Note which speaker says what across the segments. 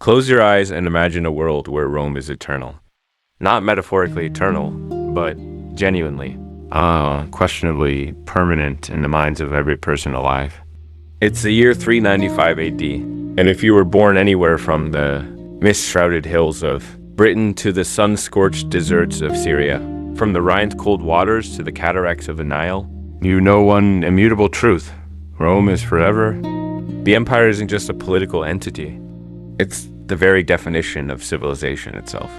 Speaker 1: Close your eyes and imagine a world where Rome is eternal. Not metaphorically eternal, but genuinely, questionably permanent in the minds of every person alive. It's the year 395 AD, and if you were born anywhere from the mist-shrouded hills of Britain to the sun-scorched deserts of Syria, from the Rhine's cold waters to the cataracts of the Nile, you know one immutable truth. Rome is forever. The empire isn't just a political entity. It's the very definition of civilization itself.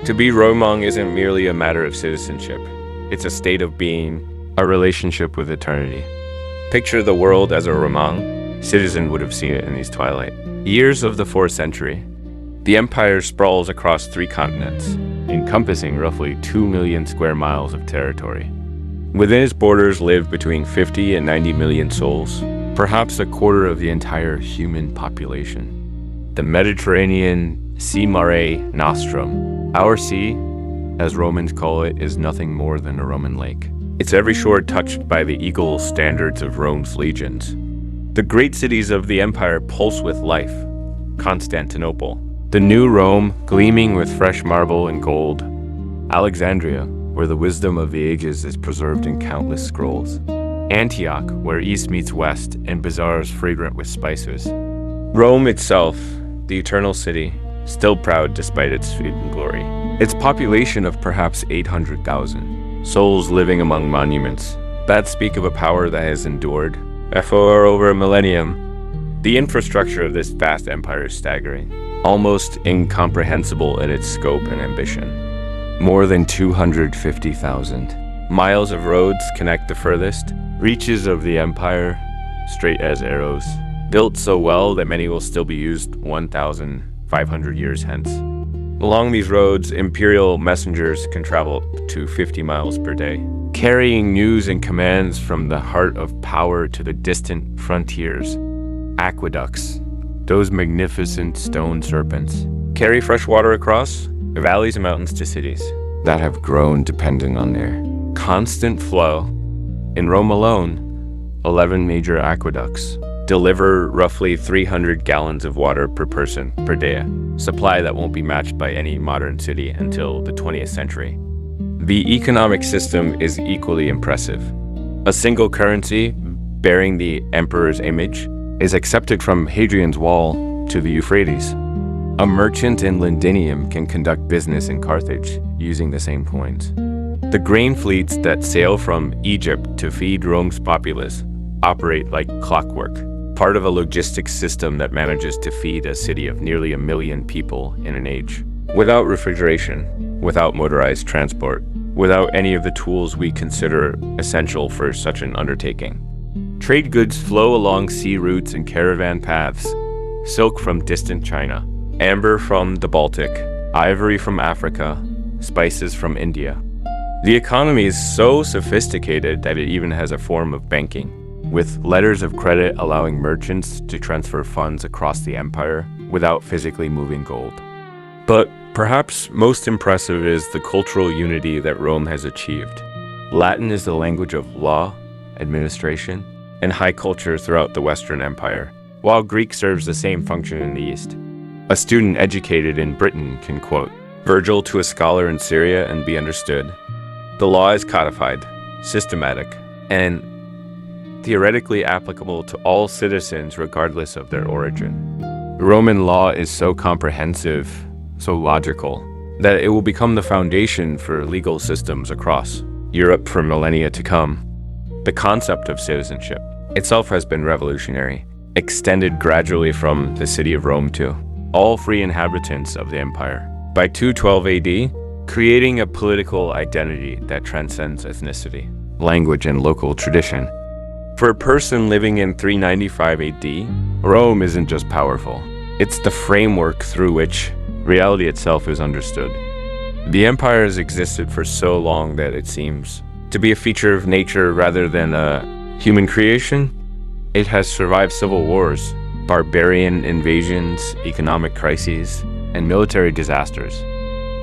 Speaker 1: To be Romang isn't merely a matter of citizenship. It's a state of being, a relationship with eternity. Picture the world as a Romang. Citizen would have seen it in these twilight years of the 4th century. The empire sprawls across 3 continents, encompassing roughly 2 million square miles of territory. Within its borders live between 50 and 90 million souls, perhaps a quarter of the entire human population. The Mediterranean Sea Mare Nostrum, our sea, as Romans call it, is nothing more than a Roman lake. Its every shore touched by the eagle standards of Rome's legions. The great cities of the empire pulse with life. Constantinople, the new Rome gleaming with fresh marble and gold. Alexandria, where the wisdom of the ages is preserved in countless scrolls. Antioch, where east meets west and bazaars fragrant with spices. Rome itself, the eternal city, still proud despite its fleeting glory. Its population of perhaps 800,000, souls living among monuments, that speak of a power that has endured for over a millennium. The infrastructure of this vast empire is staggering, almost incomprehensible in its scope and ambition. More than 250,000 miles of roads connect the furthest reaches of the empire, straight as arrows, built so well that many will still be used 1,500 years hence. Along these roads, imperial messengers can travel to 50 miles per day, carrying news and commands from the heart of power to the distant frontiers. Aqueducts, those magnificent stone serpents, carry fresh water across valleys and mountains to cities that have grown dependent on their constant flow. In Rome alone, 11 major aqueducts deliver roughly 300 gallons of water per person per day, a supply that won't be matched by any modern city until the 20th century. The economic system is equally impressive. A single currency bearing the emperor's image is accepted from Hadrian's Wall to the Euphrates. A merchant in Londinium can conduct business in Carthage using the same coins. The grain fleets that sail from Egypt to feed Rome's populace operate like clockwork, part of a logistics system that manages to feed a city of nearly 1 million people in an age. Without refrigeration, without motorized transport, without any of the tools we consider essential for such an undertaking. Trade goods flow along sea routes and caravan paths, silk from distant China, amber from the Baltic, ivory from Africa, spices from India. The economy is so sophisticated that it even has a form of banking, with letters of credit allowing merchants to transfer funds across the empire without physically moving gold. But perhaps most impressive is the cultural unity that Rome has achieved. Latin is the language of law, administration, and high culture throughout the Western Empire, while Greek serves the same function in the East. A student educated in Britain can quote Virgil to a scholar in Syria and be understood. The law is codified, systematic, and theoretically applicable to all citizens regardless of their origin. Roman law is so comprehensive, so logical, that it will become the foundation for legal systems across Europe for millennia to come. The concept of citizenship itself has been revolutionary, extended gradually from the city of Rome to all free inhabitants of the empire. By 212 AD, creating a political identity that transcends ethnicity, language, and local tradition. For a person living in 395 AD, Rome isn't just powerful. It's the framework through which reality itself is understood. The empire has existed for so long that it seems to be a feature of nature rather than a human creation. It has survived civil wars, barbarian invasions, economic crises, and military disasters.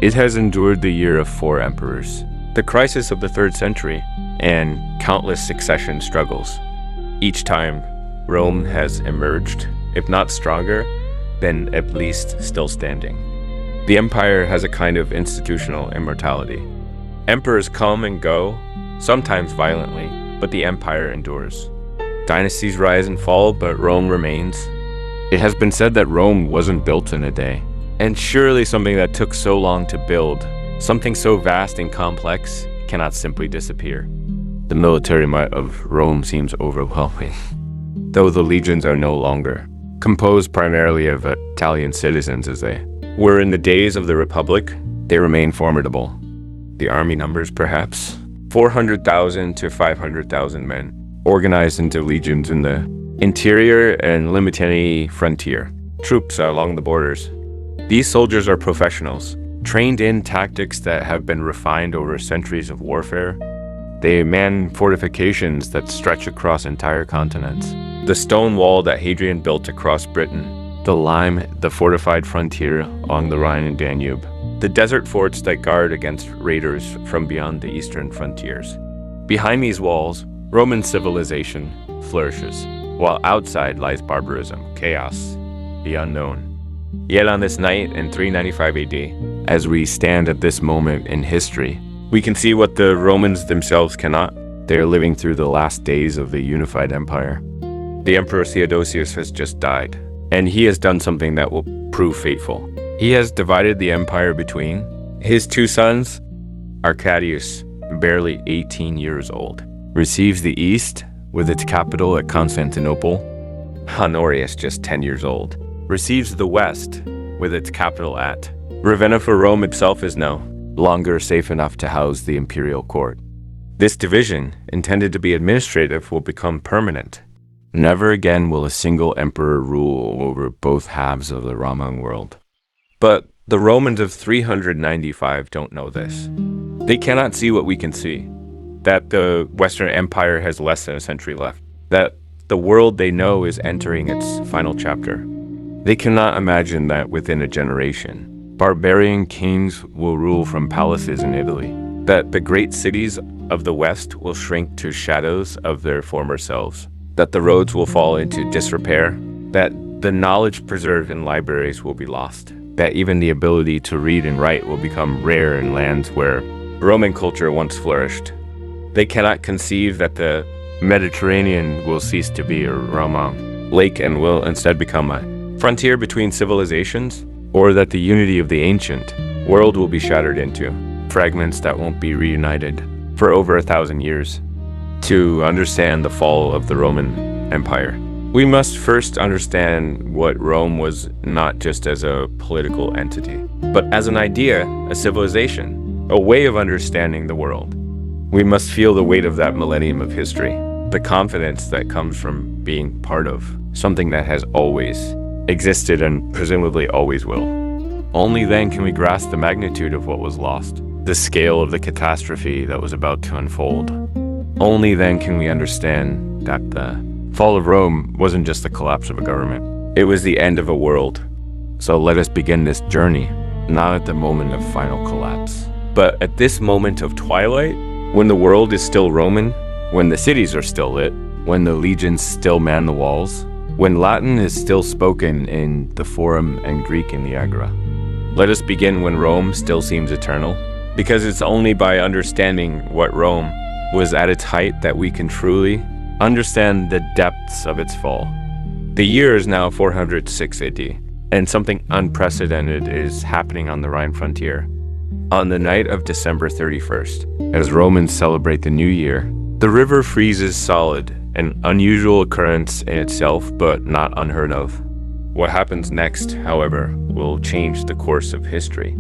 Speaker 1: It has endured the year of 4 emperors, the crisis of the 3rd century, and countless succession struggles. Each time, Rome has emerged, if not stronger, then at least still standing. The empire has a kind of institutional immortality. Emperors come and go, sometimes violently, but the empire endures. Dynasties rise and fall, but Rome remains. It has been said that Rome wasn't built in a day. And surely something that took so long to build, something so vast and complex, cannot simply disappear. The military might of Rome seems overwhelming, though the legions are no longer, composed primarily of Italian citizens as they were in the days of the Republic. They remain formidable. The army numbers perhaps 400,000 to 500,000 men, organized into legions in the interior and limited frontier, troops along the borders. These soldiers are professionals, trained in tactics that have been refined over centuries of warfare. They man fortifications that stretch across entire continents. The stone wall that Hadrian built across Britain, the fortified frontier along the Rhine and Danube, the desert forts that guard against raiders from beyond the eastern frontiers. Behind these walls, Roman civilization flourishes, while outside lies barbarism, chaos, the unknown. Yet on this night in 395 AD, as we stand at this moment in history, we can see what the Romans themselves cannot. They are living through the last days of the unified empire. The Emperor Theodosius has just died, and he has done something that will prove fateful. He has divided the empire between his two sons. Arcadius, barely 18 years old, receives the east with its capital at Constantinople. Honorius, just 10 years old, receives the west with its capital at Ravenna, for Rome itself is no longer safe enough to house the imperial court. This division, intended to be administrative, will become permanent. Never again will a single emperor rule over both halves of the Roman world. But the Romans of 395 don't know this. They cannot see what we can see, that the Western Empire has less than a century left, that the world they know is entering its final chapter. They cannot imagine that within a generation, barbarian kings will rule from palaces in Italy, that the great cities of the West will shrink to shadows of their former selves, that the roads will fall into disrepair, that the knowledge preserved in libraries will be lost, that even the ability to read and write will become rare in lands where Roman culture once flourished. They cannot conceive that the Mediterranean will cease to be a Roman lake and will instead become a frontier between civilizations, or that the unity of the ancient world will be shattered into fragments that won't be reunited for over 1,000 years. To understand the fall of the Roman Empire, we must first understand what Rome was, not just as a political entity, but as an idea, a civilization, a way of understanding the world. We must feel the weight of that millennium of history, the confidence that comes from being part of something that has always existed and presumably always will. Only then can we grasp the magnitude of what was lost, the scale of the catastrophe that was about to unfold. Only then can we understand that the fall of Rome wasn't just the collapse of a government. It was the end of a world. So let us begin this journey, not at the moment of final collapse, but at this moment of twilight, when the world is still Roman, when the cities are still lit, when the legions still man the walls, when Latin is still spoken in the Forum and Greek in the Agora. Let us begin when Rome still seems eternal, because it's only by understanding what Rome was at its height that we can truly understand the depths of its fall. The year is now 406 AD, and something unprecedented is happening on the Rhine frontier. On the night of December 31st, as Romans celebrate the new year, the river freezes solid, an unusual occurrence in itself, but not unheard of. What happens next, however, will change the course of history.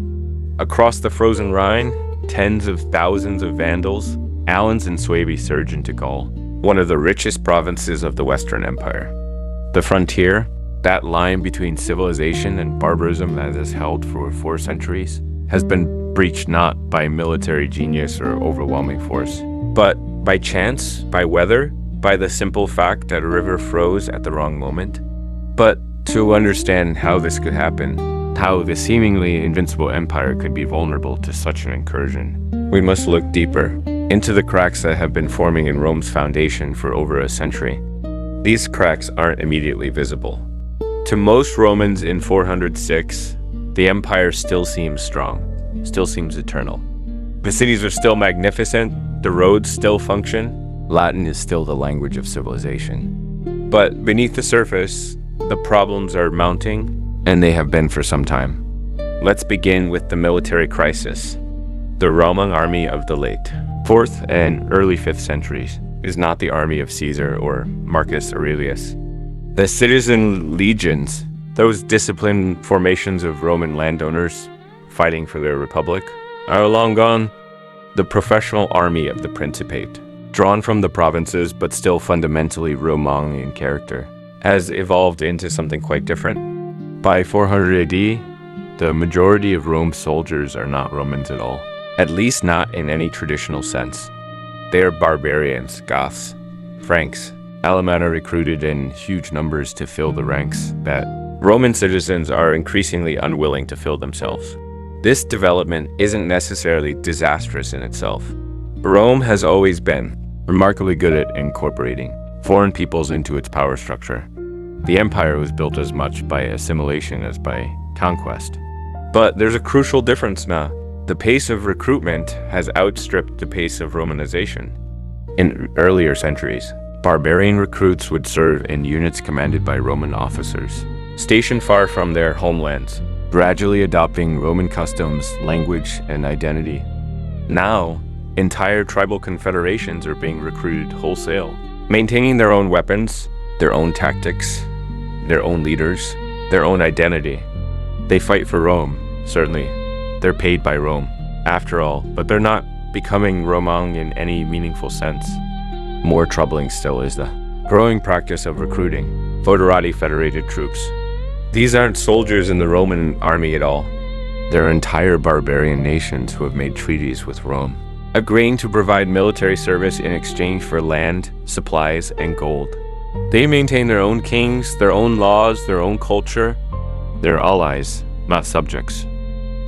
Speaker 1: Across the frozen Rhine, tens of thousands of Vandals, Alans and Suebi surge into Gaul, one of the richest provinces of the Western Empire. The frontier, that line between civilization and barbarism that has held for 4 centuries, has been breached not by military genius or overwhelming force, but by chance, by weather, by the simple fact that a river froze at the wrong moment. But to understand how this could happen, how the seemingly invincible empire could be vulnerable to such an incursion, we must look deeper into the cracks that have been forming in Rome's foundation for over a century. These cracks aren't immediately visible. To most Romans in 406, the empire still seems strong, still seems eternal. The cities are still magnificent, the roads still function, Latin is still the language of civilization. But beneath the surface, the problems are mounting, and they have been for some time. Let's begin with the military crisis. The Roman army of the late 4th and early 5th centuries is not the army of Caesar or Marcus Aurelius. The citizen legions, those disciplined formations of Roman landowners fighting for their republic, are long gone. The professional army of the Principate, drawn from the provinces but still fundamentally Roman in character, has evolved into something quite different. By 400 AD, the majority of Rome's soldiers are not Romans at all, at least not in any traditional sense. They are barbarians, Goths, Franks. Alemanna recruited in huge numbers to fill the ranks that Roman citizens are increasingly unwilling to fill themselves. This development isn't necessarily disastrous in itself. Rome has always been remarkably good at incorporating foreign peoples into its power structure. The empire was built as much by assimilation as by conquest. But there's a crucial difference now. The pace of recruitment has outstripped the pace of Romanization. In earlier centuries, barbarian recruits would serve in units commanded by Roman officers, stationed far from their homelands, gradually adopting Roman customs, language, and identity. Now, entire tribal confederations are being recruited wholesale, maintaining their own weapons, their own tactics, their own leaders, their own identity. They fight for Rome, certainly. They're paid by Rome, after all, but they're not becoming Roman in any meaningful sense. More troubling still is the growing practice of recruiting foederati federated troops. These aren't soldiers in the Roman army at all. They're entire barbarian nations who have made treaties with Rome, agreeing to provide military service in exchange for land, supplies, and gold. They maintain their own kings, their own laws, their own culture. They're allies, not subjects.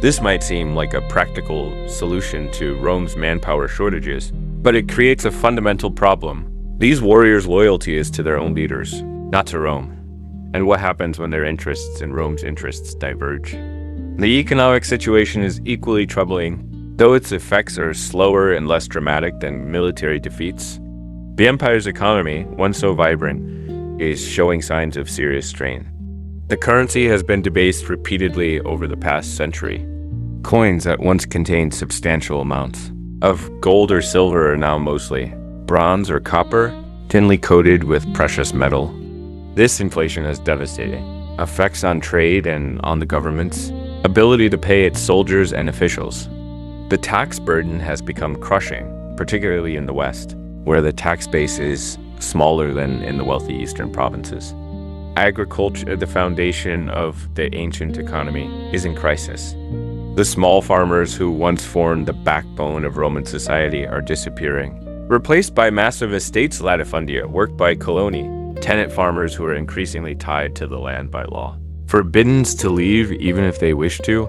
Speaker 1: This might seem like a practical solution to Rome's manpower shortages, but it creates a fundamental problem. These warriors' loyalty is to their own leaders, not to Rome. And what happens when their interests and Rome's interests diverge? The economic situation is equally troubling, though its effects are slower and less dramatic than military defeats. The empire's economy, once so vibrant, is showing signs of serious strain. The currency has been debased repeatedly over the past century. Coins that once contained substantial amounts of gold or silver are now mostly bronze or copper, thinly coated with precious metal. This inflation is devastating. Effects on trade and on the government's ability to pay its soldiers and officials. The tax burden has become crushing, particularly in the West, where the tax base is smaller than in the wealthy eastern provinces. Agriculture, the foundation of the ancient economy, is in crisis. The small farmers who once formed the backbone of Roman society are disappearing, replaced by massive estates latifundia worked by coloni, tenant farmers who are increasingly tied to the land by law, forbidden to leave even if they wish to.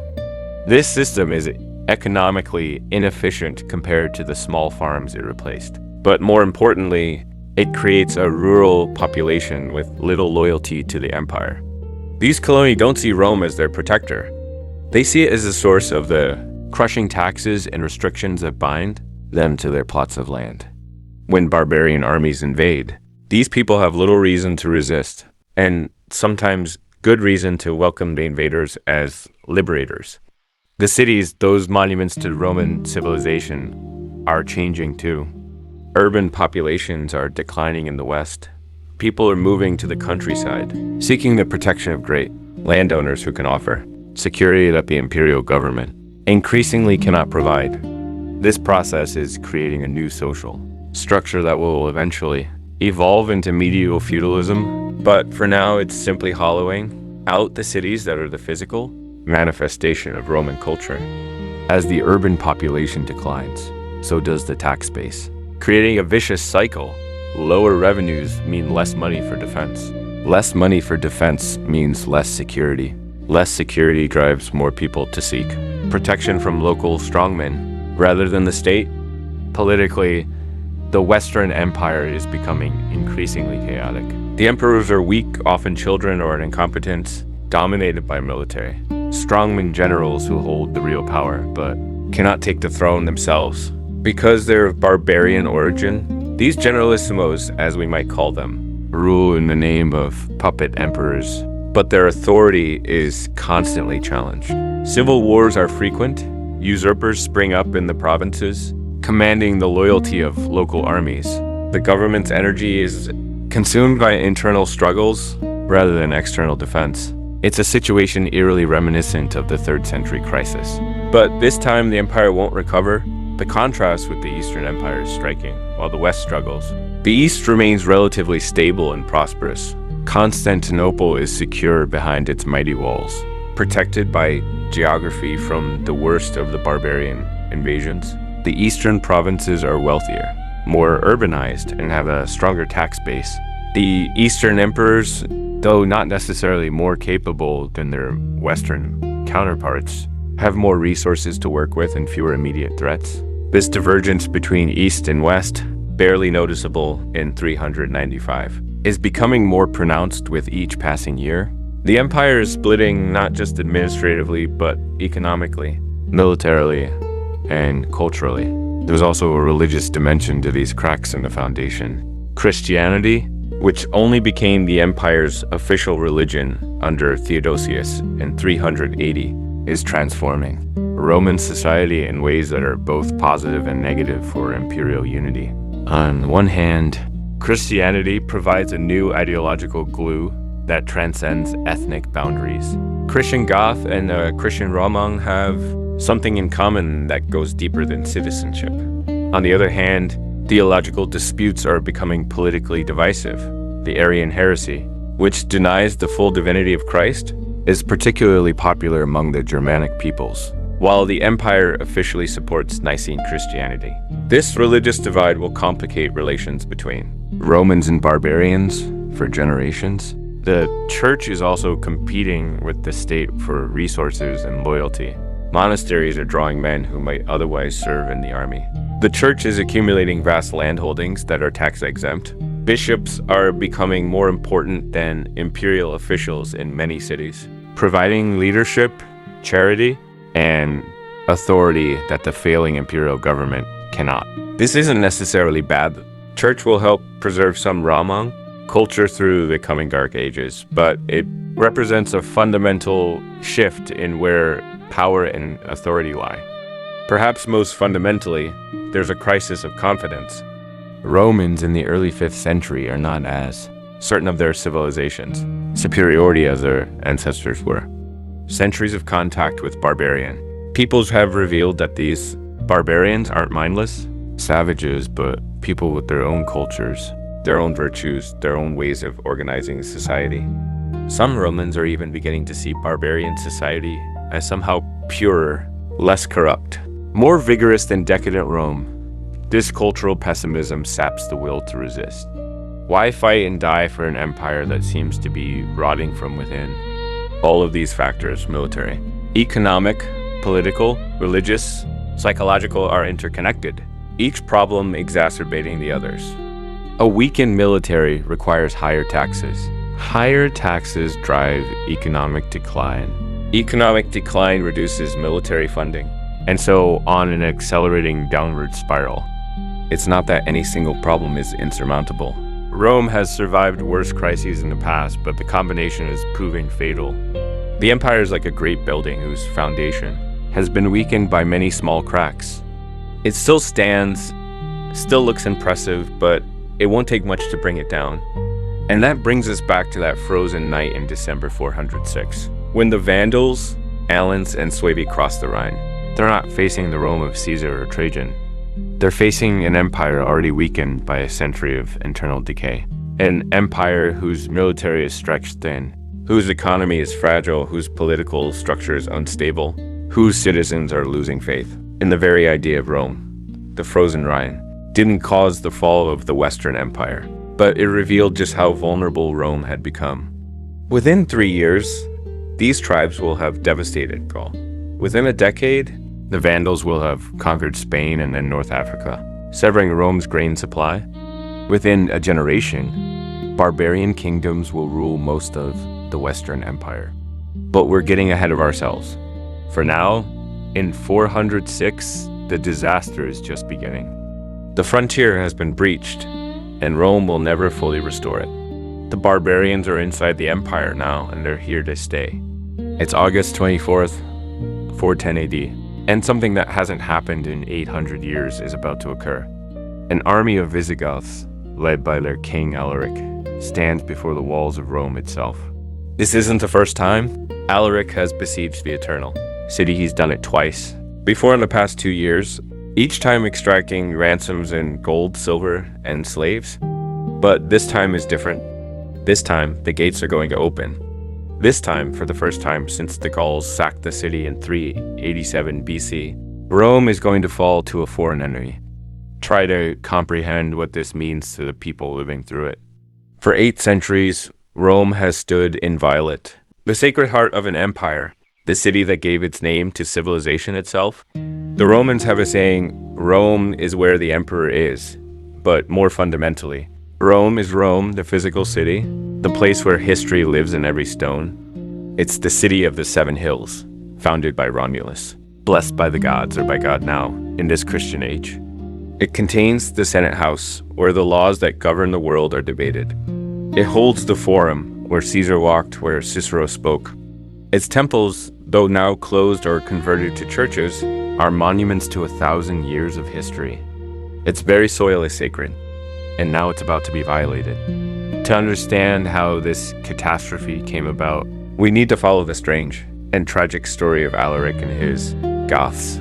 Speaker 1: This system is economically inefficient compared to the small farms it replaced. But more importantly, it creates a rural population with little loyalty to the empire. These coloni don't see Rome as their protector. They see it as a source of the crushing taxes and restrictions that bind them to their plots of land. When barbarian armies invade, these people have little reason to resist, and sometimes good reason to welcome the invaders as liberators. The cities, those monuments to Roman civilization, are changing too. Urban populations are declining in the West. People are moving to the countryside, seeking the protection of great landowners who can offer security that the imperial government increasingly cannot provide. This process is creating a new social structure that will eventually evolve into medieval feudalism, but for now it's simply hollowing out the cities that are the physical manifestation of Roman culture. As the urban population declines, so does the tax base, creating a vicious cycle. Lower revenues mean less money for defense. Less money for defense means less security. Less security drives more people to seek protection from local strongmen rather than the state. Politically, the Western Empire is becoming increasingly chaotic. The emperors are weak, often children or incompetents, dominated by military. Strongman generals who hold the real power, but cannot take the throne themselves. Because they're of barbarian origin, these generalissimos, as we might call them, rule in the name of puppet emperors, but their authority is constantly challenged. Civil wars are frequent. Usurpers spring up in the provinces, commanding the loyalty of local armies. The government's energy is consumed by internal struggles rather than external defense. It's a situation eerily reminiscent of the 3rd century crisis. But this time the empire won't recover. The contrast with the Eastern Empire is striking, while the West struggles. The East remains relatively stable and prosperous. Constantinople is secure behind its mighty walls, protected by geography from the worst of the barbarian invasions. The eastern provinces are wealthier, more urbanized, and have a stronger tax base. The Eastern emperors, though not necessarily more capable than their Western counterparts, have more resources to work with and fewer immediate threats. This divergence between East and West, barely noticeable in 395, is becoming more pronounced with each passing year. The empire is splitting not just administratively, but economically, militarily, and culturally. There's also a religious dimension to these cracks in the foundation. Christianity, which only became the empire's official religion under Theodosius in 380, is transforming Roman society in ways that are both positive and negative for imperial unity. On one hand, Christianity provides a new ideological glue that transcends ethnic boundaries. Christian Goth and Christian Romang have something in common that goes deeper than citizenship. On the other hand, theological disputes are becoming politically divisive. The Arian heresy, which denies the full divinity of Christ, is particularly popular among the Germanic peoples, while the empire officially supports Nicene Christianity. This religious divide will complicate relations between Romans and barbarians for generations. The church is also competing with the state for resources and loyalty. Monasteries are drawing men who might otherwise serve in the army. The church is accumulating vast landholdings that are tax exempt. Bishops are becoming more important than imperial officials in many cities, providing leadership, charity, and authority that the failing imperial government cannot. This isn't necessarily bad. Church will help preserve some Ramang culture through the coming Dark Ages, but it represents a fundamental shift in where power and authority lie. Perhaps most fundamentally, there's a crisis of confidence. Romans in the early 5th century are not as certain of their civilization's superiority as their ancestors were. Centuries of contact with barbarian peoples have revealed that these barbarians aren't mindless savages, but people with their own cultures, their own virtues, their own ways of organizing society. Some Romans are even beginning to see barbarian society as somehow purer, less corrupt, more vigorous than decadent Rome. This cultural pessimism saps the will to resist. Why fight and die for an empire that seems to be rotting from within? All of these factors, military, economic, political, religious, psychological, are interconnected, each problem exacerbating the others. A weakened military requires higher taxes. Higher taxes drive economic decline. Economic decline reduces military funding, and so on an accelerating downward spiral. It's not that any single problem is insurmountable. Rome has survived worse crises in the past, but the combination is proving fatal. The empire is like a great building whose foundation has been weakened by many small cracks. It still stands, still looks impressive, but it won't take much to bring it down. And that brings us back to that frozen night in December 406, when the Vandals, Alans, and Suevi crossed the Rhine. They're not facing the Rome of Caesar or Trajan. They're facing an empire already weakened by a century of internal decay. An empire whose military is stretched thin, whose economy is fragile, whose political structure is unstable, whose citizens are losing faith in the very idea of Rome. The frozen Rhine didn't cause the fall of the Western Empire, but it revealed just how vulnerable Rome had become. Within 3 years, these tribes will have devastated Gaul. Within a decade, the Vandals will have conquered Spain and then North Africa. severing Rome's grain supply. Within a generation, barbarian kingdoms will rule most of the Western Empire. But we're getting ahead of ourselves. For now, in 406, the disaster is just beginning. The frontier has been breached, and Rome will never fully restore it. The barbarians are inside the empire now, and they're here to stay. It's August 24th, 410 AD, and something that hasn't happened in 800 years is about to occur. An army of Visigoths, led by their king Alaric, stands before the walls of Rome itself. This isn't the first time. Alaric has besieged the Eternal City. He's done it twice. Before, in the past 2 years, each time extracting ransoms in gold, silver, and slaves. But this time is different. This time, the gates are going to open. This time, for the first time since the Gauls sacked the city in 387 BC, Rome is going to fall to a foreign enemy. Try to comprehend what this means to the people living through it. For 8 centuries, Rome has stood inviolate, the sacred heart of an empire, the city that gave its name to civilization itself. The Romans have a saying, Rome is where the emperor is. But more fundamentally, Rome is Rome, the physical city, the place where history lives in every stone. It's the city of the 7 hills, founded by Romulus, blessed by the gods, or by God now, in this Christian age. It contains the Senate House, where the laws that govern the world are debated. It holds the Forum, where Caesar walked, where Cicero spoke. Its temples, though now closed or converted to churches, are monuments to 1,000 years of history. Its very soil is sacred, and now it's about to be violated. To understand how this catastrophe came about, we need to follow the strange and tragic story of Alaric and his Goths.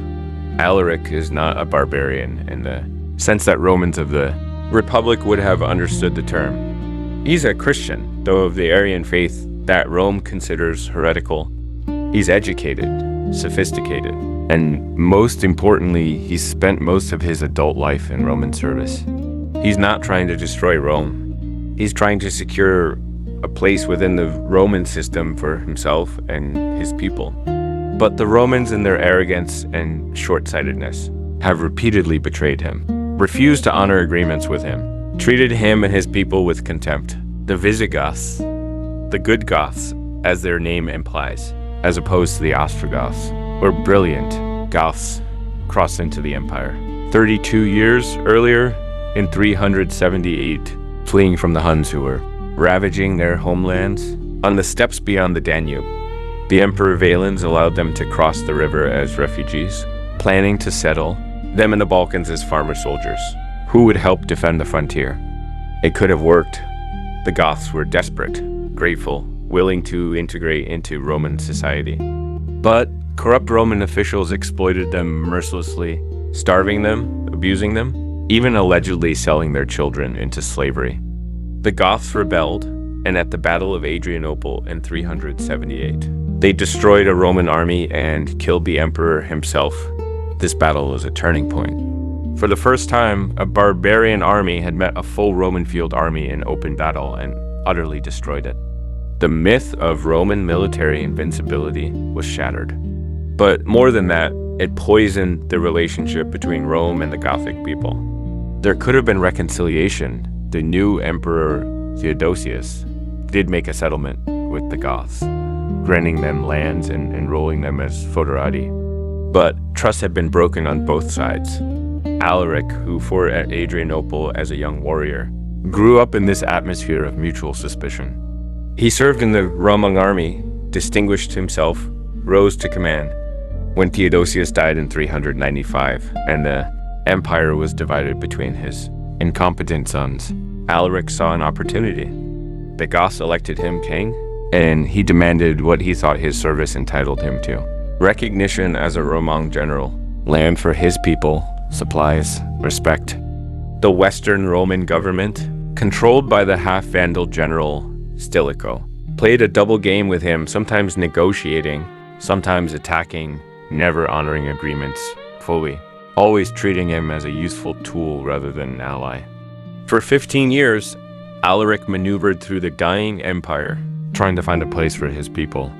Speaker 1: Alaric is not a barbarian in the sense that Romans of the Republic would have understood the term. He's a Christian, though of the Arian faith that Rome considers heretical. He's educated, sophisticated, and most importantly, he's spent most of his adult life in Roman service. He's not trying to destroy Rome. He's trying to secure a place within the Roman system for himself and his people. But the Romans, in their arrogance and short-sightedness, have repeatedly betrayed him, refused to honor agreements with him, treated him and his people with contempt. The Visigoths, the good Goths, as their name implies, as opposed to the Ostrogoths, were brilliant Goths crossed into the empire. 32 years earlier, in 378, fleeing from the Huns who were ravaging their homelands on the steppes beyond the Danube. The Emperor Valens allowed them to cross the river as refugees, planning to settle them in the Balkans as farmer soldiers, who would help defend the frontier. It could have worked. The Goths were desperate, grateful, willing to integrate into Roman society. But corrupt Roman officials exploited them mercilessly, starving them, abusing them, even allegedly selling their children into slavery. The Goths rebelled, and at the Battle of Adrianople in 378, they destroyed a Roman army and killed the emperor himself. This battle was a turning point. For the first time, a barbarian army had met a full Roman field army in open battle and utterly destroyed it. The myth of Roman military invincibility was shattered. But more than that, it poisoned the relationship between Rome and the Gothic people. There could have been reconciliation. The new emperor Theodosius did make a settlement with the Goths, granting them lands and enrolling them as foederati. But trust had been broken on both sides. Alaric, who fought at Adrianople as a young warrior, grew up in this atmosphere of mutual suspicion. He served in the Roman army, distinguished himself, rose to command. When Theodosius died in 395 and the empire was divided between his incompetent sons, Alaric saw an opportunity. The Goths elected him king, and he demanded what he thought his service entitled him to: recognition as a Roman general, land for his people, supplies, respect. The Western Roman government, controlled by the half-vandal general Stilicho, played a double game with him, sometimes negotiating, sometimes attacking, never honoring agreements fully, always treating him as a useful tool rather than an ally. For 15 years, Alaric maneuvered through the dying empire, trying to find a place for his people.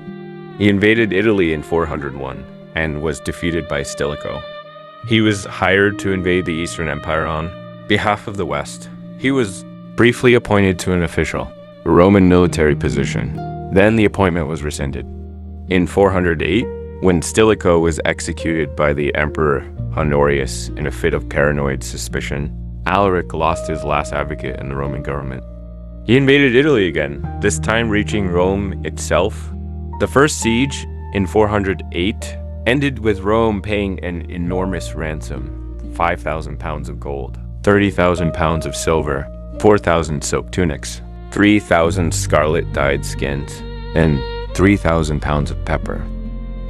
Speaker 1: He invaded Italy in 401 and was defeated by Stilicho. He was hired to invade the Eastern Empire on behalf of the West. He was briefly appointed to an official Roman military position. Then the appointment was rescinded. In 408, when Stilicho was executed by the Emperor Honorius in a fit of paranoid suspicion, Alaric lost his last advocate in the Roman government. He invaded Italy again, this time reaching Rome itself. The first siege in 408 ended with Rome paying an enormous ransom, 5,000 pounds of gold, 30,000 pounds of silver, 4,000 silk tunics, 3,000 scarlet dyed skins, and 3,000 pounds of pepper.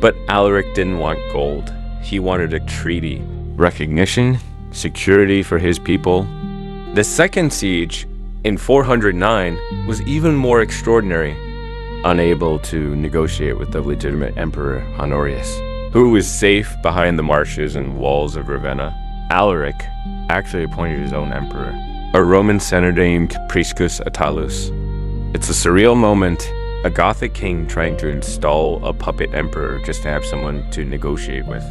Speaker 1: But Alaric didn't want gold. He wanted a treaty, recognition, security for his people. The second siege in 409 was even more extraordinary. Unable to negotiate with the legitimate Emperor Honorius, who was safe behind the marshes and walls of Ravenna, Alaric actually appointed his own emperor, a Roman senator named Priscus Attalus. It's a surreal moment, a Gothic king trying to install a puppet emperor just to have someone to negotiate with.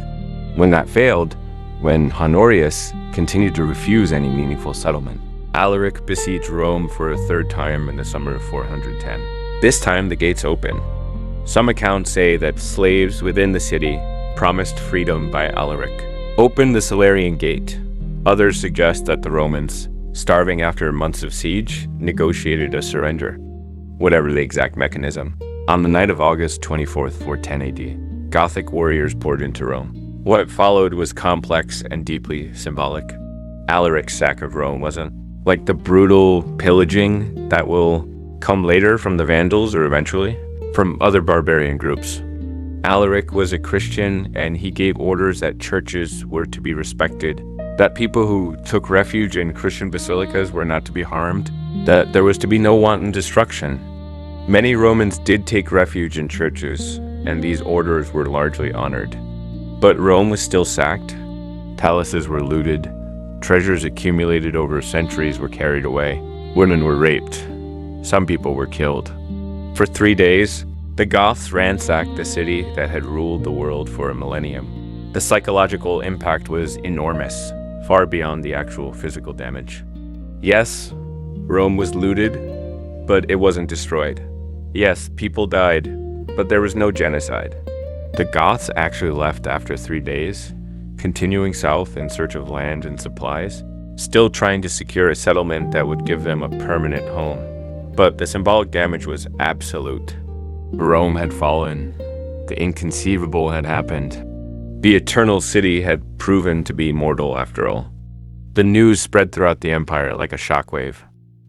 Speaker 1: When that failed, when Honorius continued to refuse any meaningful settlement, Alaric besieged Rome for a third time in the summer of 410. This time the gates open. Some accounts say that slaves within the city, promised freedom by Alaric, opened the Salarian Gate. Others suggest that the Romans, starving after months of siege, negotiated a surrender. Whatever the exact mechanism. On the night of August 24th, 410 AD, Gothic warriors poured into Rome. What followed was complex and deeply symbolic. Alaric's sack of Rome wasn't like the brutal pillaging that will come later from the Vandals or eventually from other barbarian groups. Alaric was a Christian, and he gave orders that churches were to be respected, that people who took refuge in Christian basilicas were not to be harmed, that there was to be no wanton destruction. Many Romans did take refuge in churches, and these orders were largely honored. But Rome was still sacked, palaces were looted, treasures accumulated over centuries were carried away, women were raped, some people were killed. For 3 days, the Goths ransacked the city that had ruled the world for a millennium. The psychological impact was enormous, far beyond the actual physical damage. Yes, Rome was looted, but it wasn't destroyed. Yes, people died, but there was no genocide. The Goths actually left after 3 days, continuing south in search of land and supplies, still trying to secure a settlement that would give them a permanent home. But the symbolic damage was absolute. Rome had fallen. The inconceivable had happened. The eternal city had proven to be mortal after all. The news spread throughout the empire like a shockwave.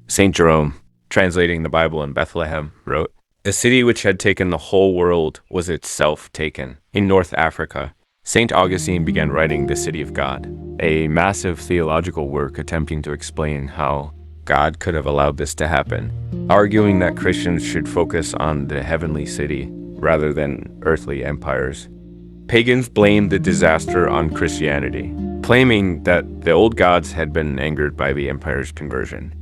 Speaker 1: St. Jerome, translating the Bible in Bethlehem, wrote, "The city which had taken the whole world was itself taken." In North Africa, St. Augustine began writing The City of God, a massive theological work attempting to explain how God could have allowed this to happen, arguing that Christians should focus on the heavenly city rather than earthly empires. Pagans blamed the disaster on Christianity, claiming that the old gods had been angered by the empire's conversion.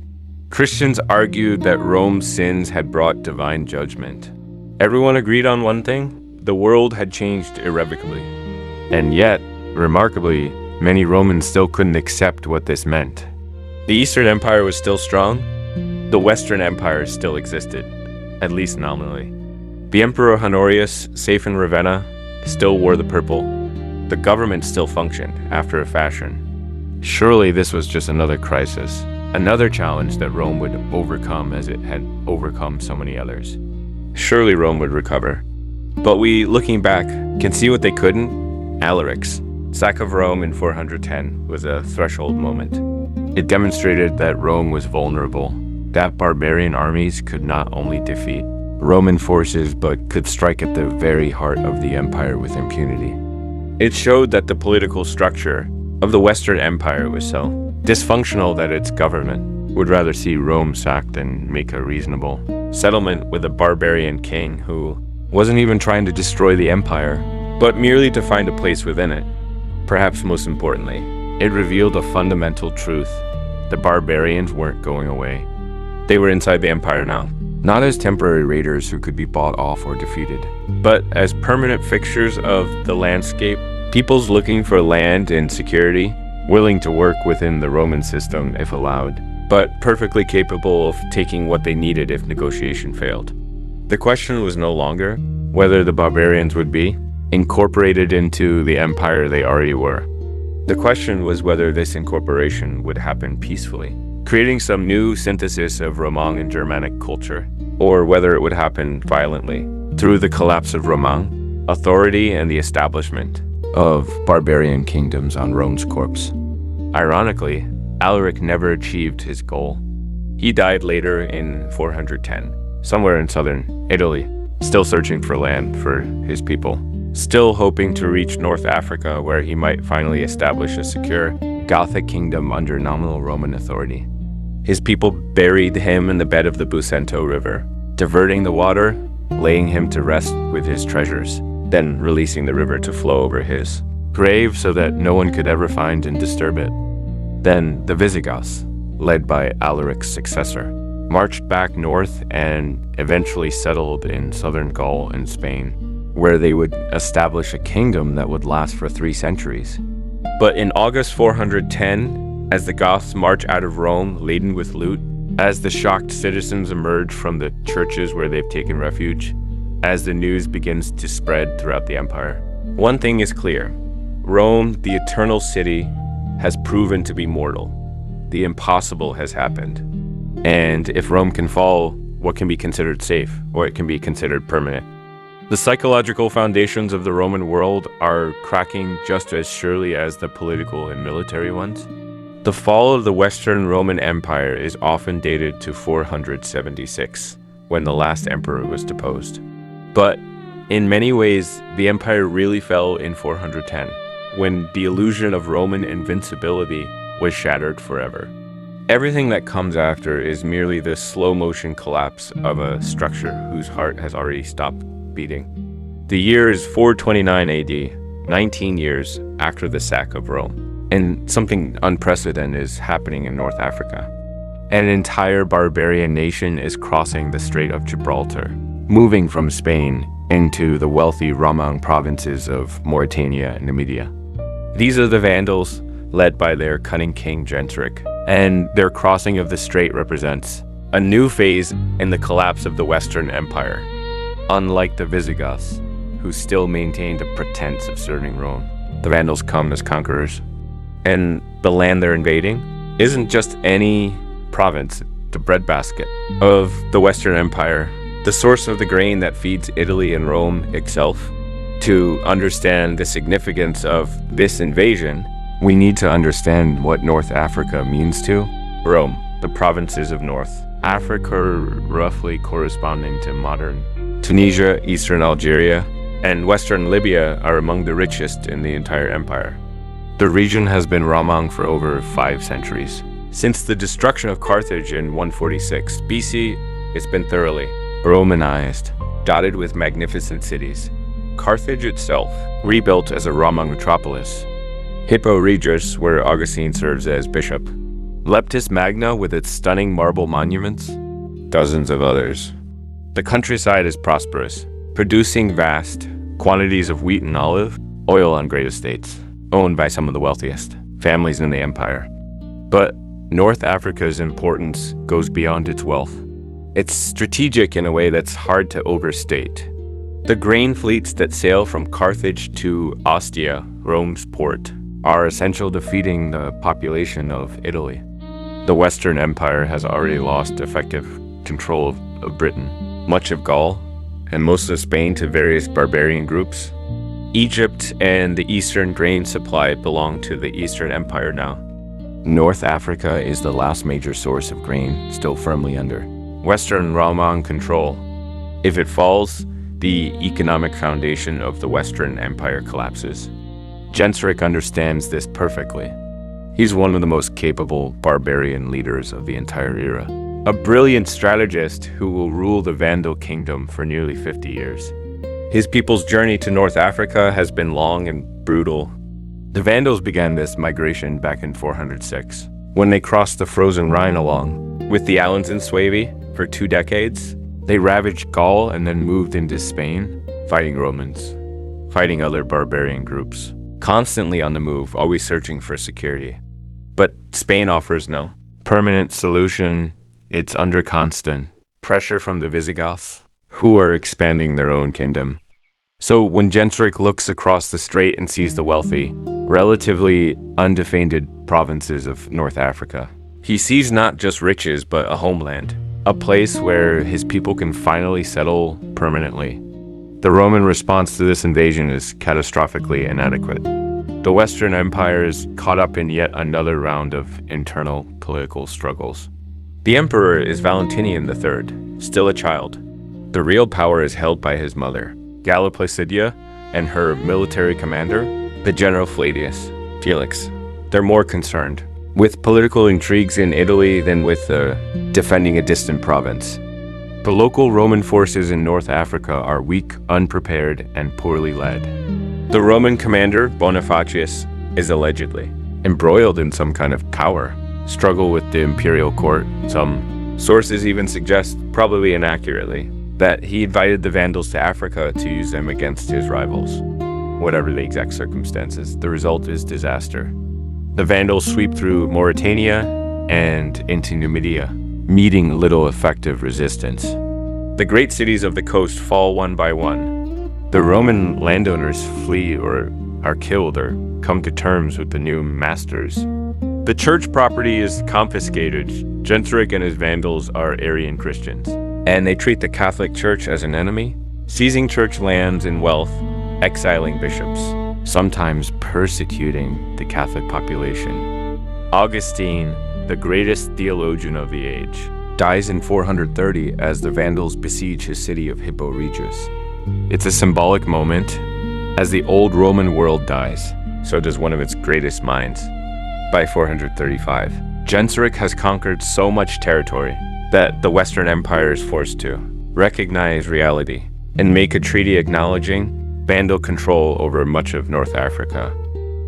Speaker 1: Christians argued that Rome's sins had brought divine judgment. Everyone agreed on one thing: the world had changed irrevocably. And yet, remarkably, many Romans still couldn't accept what this meant. The Eastern Empire was still strong. The Western Empire still existed, at least nominally. The Emperor Honorius, safe in Ravenna, still wore the purple. The government still functioned, after a fashion. Surely this was just another crisis, another challenge that Rome would overcome as it had overcome so many others. Surely Rome would recover. But we, looking back, can see what they couldn't. Alaric's sack of Rome in 410 was a threshold moment. It demonstrated that Rome was vulnerable, that barbarian armies could not only defeat Roman forces but could strike at the very heart of the empire with impunity. It showed that the political structure of the Western Empire was so dysfunctional that its government would rather see Rome sacked than make a reasonable settlement with a barbarian king who wasn't even trying to destroy the empire, but merely to find a place within it. Perhaps most importantly, it revealed a fundamental truth. The barbarians weren't going away. They were inside the empire now, not as temporary raiders who could be bought off or defeated, but as permanent fixtures of the landscape, Peoples looking for land and security, willing to work within the Roman system if allowed, but perfectly capable of taking what they needed if negotiation failed. The question was no longer whether the barbarians would be incorporated into the empire they already were. The question was whether this incorporation would happen peacefully, creating some new synthesis of Roman and Germanic culture, or whether it would happen violently through the collapse of Roman authority and the establishment of barbarian kingdoms on Rome's corpse. Ironically, Alaric never achieved his goal. He died later in 410, somewhere in southern Italy, still searching for land for his people, still hoping to reach North Africa where he might finally establish a secure Gothic kingdom under nominal Roman authority. His people buried him in the bed of the Busento River, diverting the water, laying him to rest with his treasures, then releasing the river to flow over his grave so that no one could ever find and disturb it. Then the Visigoths, led by Alaric's successor, marched back north and eventually settled in southern Gaul and Spain, where they would establish a kingdom that would last for 3 centuries. But in August 410, as the Goths march out of Rome laden with loot, as the shocked citizens emerge from the churches where they've taken refuge, as the news begins to spread throughout the empire, one thing is clear: Rome, the eternal city, has proven to be mortal. The impossible has happened. And if Rome can fall, what can be considered safe, or it can be considered permanent? The psychological foundations of the Roman world are cracking just as surely as the political and military ones. The fall of the Western Roman Empire is often dated to 476, when the last emperor was deposed. But in many ways, the empire really fell in 410, when the illusion of Roman invincibility was shattered forever. Everything that comes after is merely the slow-motion collapse of a structure whose heart has already stopped beating. The year is 429 AD, 19 years after the sack of Rome, and something unprecedented is happening in North Africa. An entire barbarian nation is crossing the Strait of Gibraltar, moving from Spain into the wealthy Roman provinces of Mauritania and Numidia. These are the Vandals, led by their cunning king Genseric, and their crossing of the strait represents a new phase in the collapse of the Western Empire. Unlike the Visigoths, who still maintained a pretense of serving Rome, the Vandals come as conquerors. And the land they're invading isn't just any province, the breadbasket of the Western Empire, the source of the grain that feeds Italy and Rome itself. To understand the significance of this invasion, we need to understand what North Africa means to Rome, the provinces of North Africa, roughly corresponding to modern Tunisia, eastern Algeria, and western Libya, are among the richest in the entire empire. The region has been Roman for over 5 centuries. Since the destruction of Carthage in 146 BC, it's been thoroughly Romanized, dotted with magnificent cities. Carthage itself, rebuilt as a Roman metropolis. Hippo Regius, where Augustine serves as bishop. Leptis Magna, with its stunning marble monuments. Dozens of others. The countryside is prosperous, producing vast quantities of wheat and olive oil on great estates, owned by some of the wealthiest families in the empire. But North Africa's importance goes beyond its wealth. It's strategic in a way that's hard to overstate. The grain fleets that sail from Carthage to Ostia, Rome's port, are essential to feeding the population of Italy. The Western Empire has already lost effective control of Britain, much of Gaul, and most of Spain to various barbarian groups. Egypt and the eastern grain supply belong to the Eastern Empire now. North Africa is the last major source of grain still firmly under Western Roman control. If it falls, the economic foundation of the Western Empire collapses. Genseric understands this perfectly. He's one of the most capable barbarian leaders of the entire era. A brilliant strategist who will rule the Vandal kingdom for nearly 50 years. His people's journey to North Africa has been long and brutal. The Vandals began this migration back in 406, when they crossed the frozen Rhine along with the Alans and Suevi for 2 decades. They ravaged Gaul and then moved into Spain, fighting Romans, fighting other barbarian groups. constantly on the move, always searching for security. But Spain offers no permanent solution. It's under constant pressure from the Visigoths, who are expanding their own kingdom. So when Genseric looks across the strait and sees the wealthy, relatively undefended provinces of North Africa, he sees not just riches, but a homeland, a place where his people can finally settle permanently. The Roman response to this invasion is catastrophically inadequate. The Western Empire is caught up in yet another round of internal political struggles. The emperor is Valentinian III, still a child. The real power is held by his mother, Galla Placidia, and her military commander, the general Felix. They're more concerned with political intrigues in Italy than with defending a distant province. The local Roman forces in North Africa are weak, unprepared, and poorly led. The Roman commander, Bonifacius, is allegedly embroiled in some kind of power struggle with the imperial court. Some sources even suggest, probably inaccurately, that he invited the Vandals to Africa to use them against his rivals. Whatever the exact circumstances, the result is disaster. The Vandals sweep through Mauritania and into Numidia, meeting little effective resistance. The great cities of the coast fall one by one. The Roman landowners flee or are killed or come to terms with the new masters. The church property is confiscated. Genseric and his Vandals are Arian Christians, and they treat the Catholic Church as an enemy, seizing church lands and wealth, exiling bishops, sometimes persecuting the Catholic population. Augustine, the greatest theologian of the age, dies in 430 as the Vandals besiege his city of Hippo Regius. It's a symbolic moment. As the old Roman world dies, so does one of its greatest minds. By 435, Genseric has conquered so much territory that the Western Empire is forced to recognize reality and make a treaty acknowledging Vandal control over much of North Africa.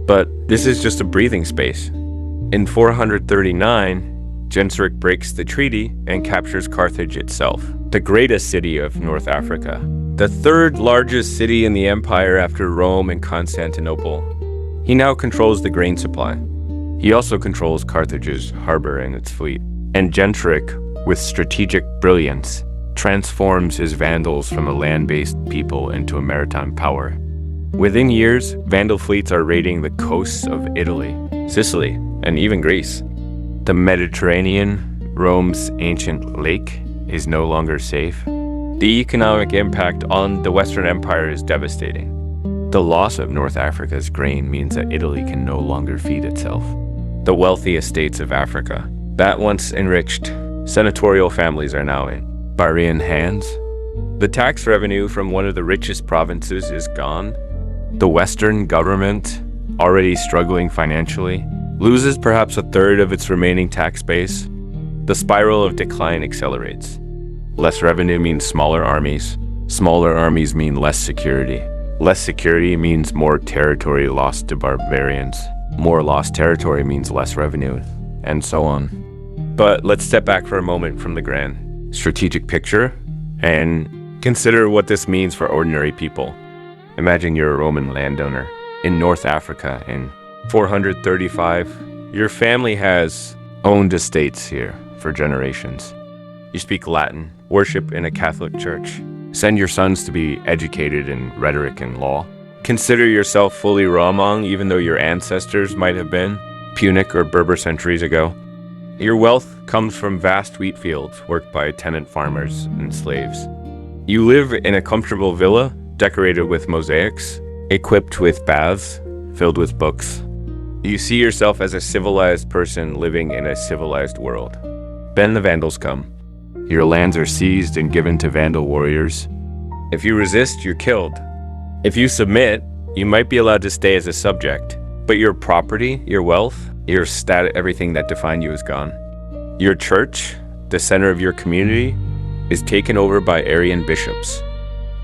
Speaker 1: But this is just a breathing space. In 439, Genseric breaks the treaty and captures Carthage itself, the greatest city of North Africa, the third largest city in the empire after Rome and Constantinople. He now controls the grain supply. He also controls Carthage's harbor and its fleet. And Genseric, with strategic brilliance, transforms his Vandals from a land-based people into a maritime power. Within years, Vandal fleets are raiding the coasts of Italy, Sicily, and even Greece. The Mediterranean, Rome's ancient lake, is no longer safe. The economic impact on the Western Empire is devastating. The loss of North Africa's grain means that Italy can no longer feed itself. The wealthy estates of Africa, that once enriched senatorial families, are now in barbarian hands. The tax revenue from one of the richest provinces is gone. The Western government, already struggling financially, loses perhaps a third of its remaining tax base. The spiral of decline accelerates. Less revenue means smaller armies. Smaller armies mean less security. Less security means more territory lost to barbarians. More lost territory means less revenue, and so on. But let's step back for a moment from the grand strategic picture and consider what this means for ordinary people. Imagine you're a Roman landowner in North Africa in 435. Your family has owned estates here for generations. You speak Latin, worship in a Catholic church, send your sons to be educated in rhetoric and law. Consider yourself fully Roman, even though your ancestors might have been Punic or Berber centuries ago. Your wealth comes from vast wheat fields worked by tenant farmers and slaves. You live in a comfortable villa decorated with mosaics, equipped with baths, filled with books. You see yourself as a civilized person living in a civilized world. Then the Vandals come. Your lands are seized and given to Vandal warriors. If you resist, you're killed. If you submit, you might be allowed to stay as a subject, but your property, your wealth, your status, everything that defined you is gone. Your church, the center of your community, is taken over by Arian bishops.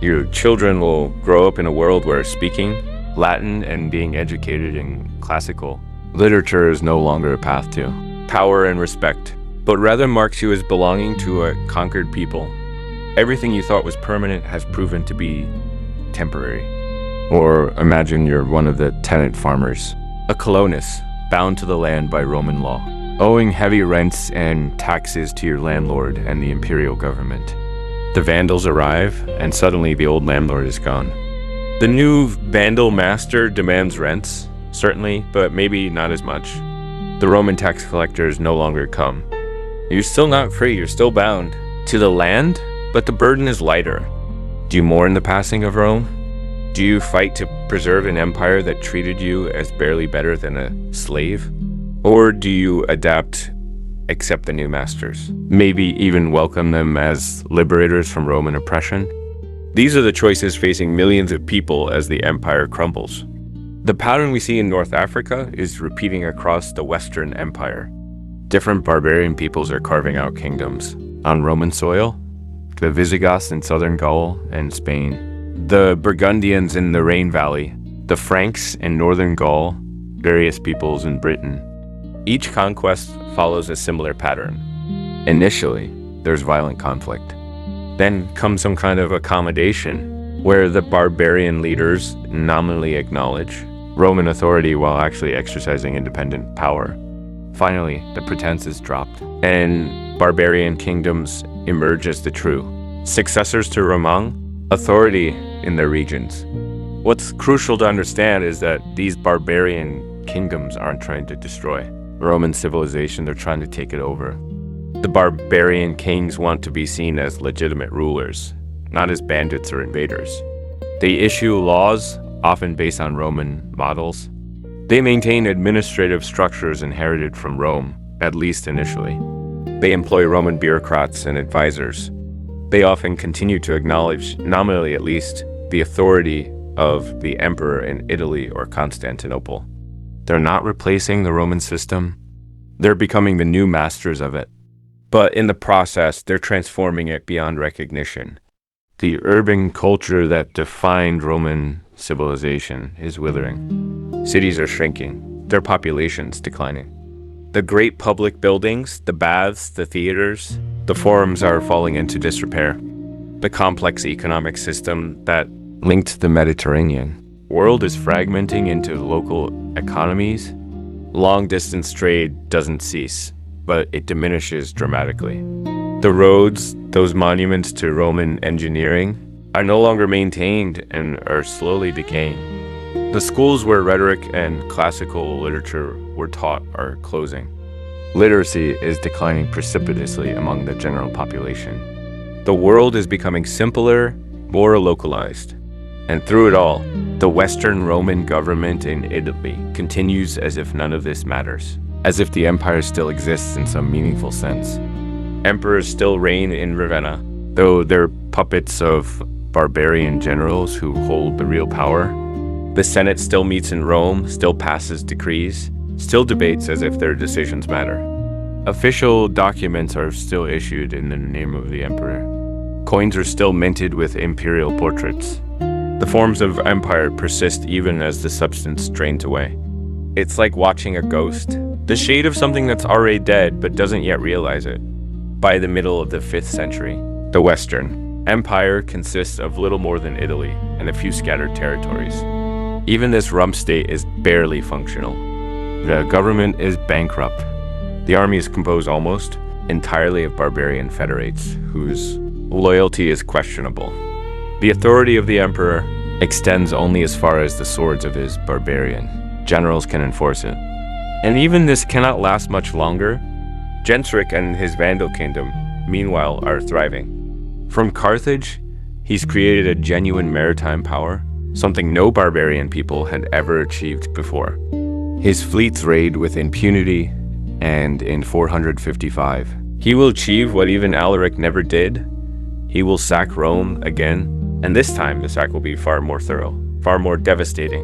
Speaker 1: Your children will grow up in a world where speaking Latin and being educated in classical literature is no longer a path to power and respect, but rather marks you as belonging to a conquered people. Everything you thought was permanent has proven to be temporary. Or imagine you're one of the tenant farmers, a colonist bound to the land by Roman law, owing heavy rents and taxes to your landlord and the imperial government. The Vandals arrive, and suddenly the old landlord is gone. The new Vandal master demands rents, certainly, but maybe not as much. The Roman tax collectors no longer come. You're still not free, you're still bound to the land, but the burden is lighter. Do you mourn the passing of Rome? Do you fight to preserve an empire that treated you as barely better than a slave? Or do you adapt, accept the new masters, maybe even welcome them as liberators from Roman oppression? These are the choices facing millions of people as the empire crumbles. The pattern we see in North Africa is repeating across the Western Empire. Different barbarian peoples are carving out kingdoms. On Roman soil, the Visigoths in southern Gaul and Spain, the Burgundians in the Rhine Valley, the Franks in northern Gaul, various peoples in Britain. Each conquest follows a similar pattern. Initially, there's violent conflict. Then comes some kind of accommodation, where the barbarian leaders nominally acknowledge Roman authority while actually exercising independent power. Finally, the pretense is dropped, and barbarian kingdoms emerge as the true successors to Roman authority in their regions. What's crucial to understand is that these barbarian kingdoms aren't trying to destroy Roman civilization, they're trying to take it over. The barbarian kings want to be seen as legitimate rulers, not as bandits or invaders. They issue laws, often based on Roman models. They maintain administrative structures inherited from Rome, at least initially. They employ Roman bureaucrats and advisors. They often continue to acknowledge, nominally at least, the authority of the emperor in Italy or Constantinople. They're not replacing the Roman system. They're becoming the new masters of it. But in the process, they're transforming it beyond recognition. The urban culture that defined Roman civilization is withering. Cities are shrinking, their populations declining. The great public buildings, the baths, the theaters, the forums are falling into disrepair. The complex economic system that linked the Mediterranean world is fragmenting into local economies. Long-distance trade doesn't cease, but it diminishes dramatically. The roads, those monuments to Roman engineering, are no longer maintained and are slowly decaying. The schools where rhetoric and classical literature were taught are closing. Literacy is declining precipitously among the general population. The world is becoming simpler, more localized. And through it all, the Western Roman government in Italy continues as if none of this matters, as if the empire still exists in some meaningful sense. Emperors still reign in Ravenna, though they're puppets of barbarian generals who hold the real power. The Senate still meets in Rome, still passes decrees, still debates as if their decisions matter. Official documents are still issued in the name of the emperor. Coins are still minted with imperial portraits. The forms of empire persist even as the substance drains away. It's like watching a ghost, the shade of something that's already dead but doesn't yet realize it. By the middle of the 5th century, the Western Empire consists of little more than Italy and a few scattered territories. Even this rump state is barely functional. The government is bankrupt. The army is composed almost entirely of barbarian federates, whose loyalty is questionable. The authority of the emperor extends only as far as the swords of his barbarian generals can enforce it. And even this cannot last much longer. Genseric and his Vandal kingdom, meanwhile, are thriving. From Carthage, he's created a genuine maritime power, something no barbarian people had ever achieved before. His fleets raid with impunity, and in 455, he will achieve what even Alaric never did. He will sack Rome again, and this time the sack will be far more thorough, far more devastating.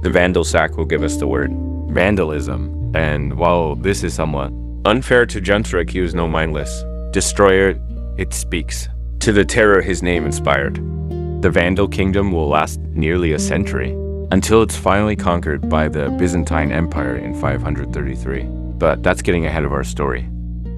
Speaker 1: The Vandal sack will give us the word vandalism, and while this is somewhat unfair to Genseric, he was no mindless destroyer. It speaks to the terror his name inspired. The Vandal kingdom will last nearly a century, until it's finally conquered by the Byzantine Empire in 533. But that's getting ahead of our story.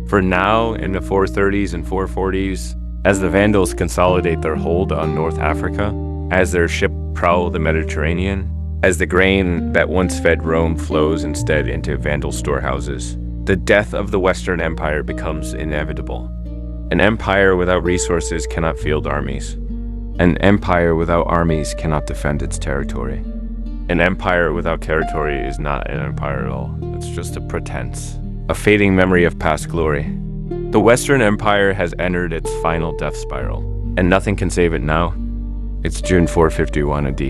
Speaker 1: For now, in the 430s and 440s, as the Vandals consolidate their hold on North Africa, as their prowl the Mediterranean, as the grain that once fed Rome flows instead into Vandal storehouses, the death of the Western Empire becomes inevitable. An empire without resources cannot field armies. An empire without armies cannot defend its territory. An empire without territory is not an empire at all. It's just a pretense, a fading memory of past glory. The Western Empire has entered its final death spiral, and nothing can save it now. It's June 451 AD,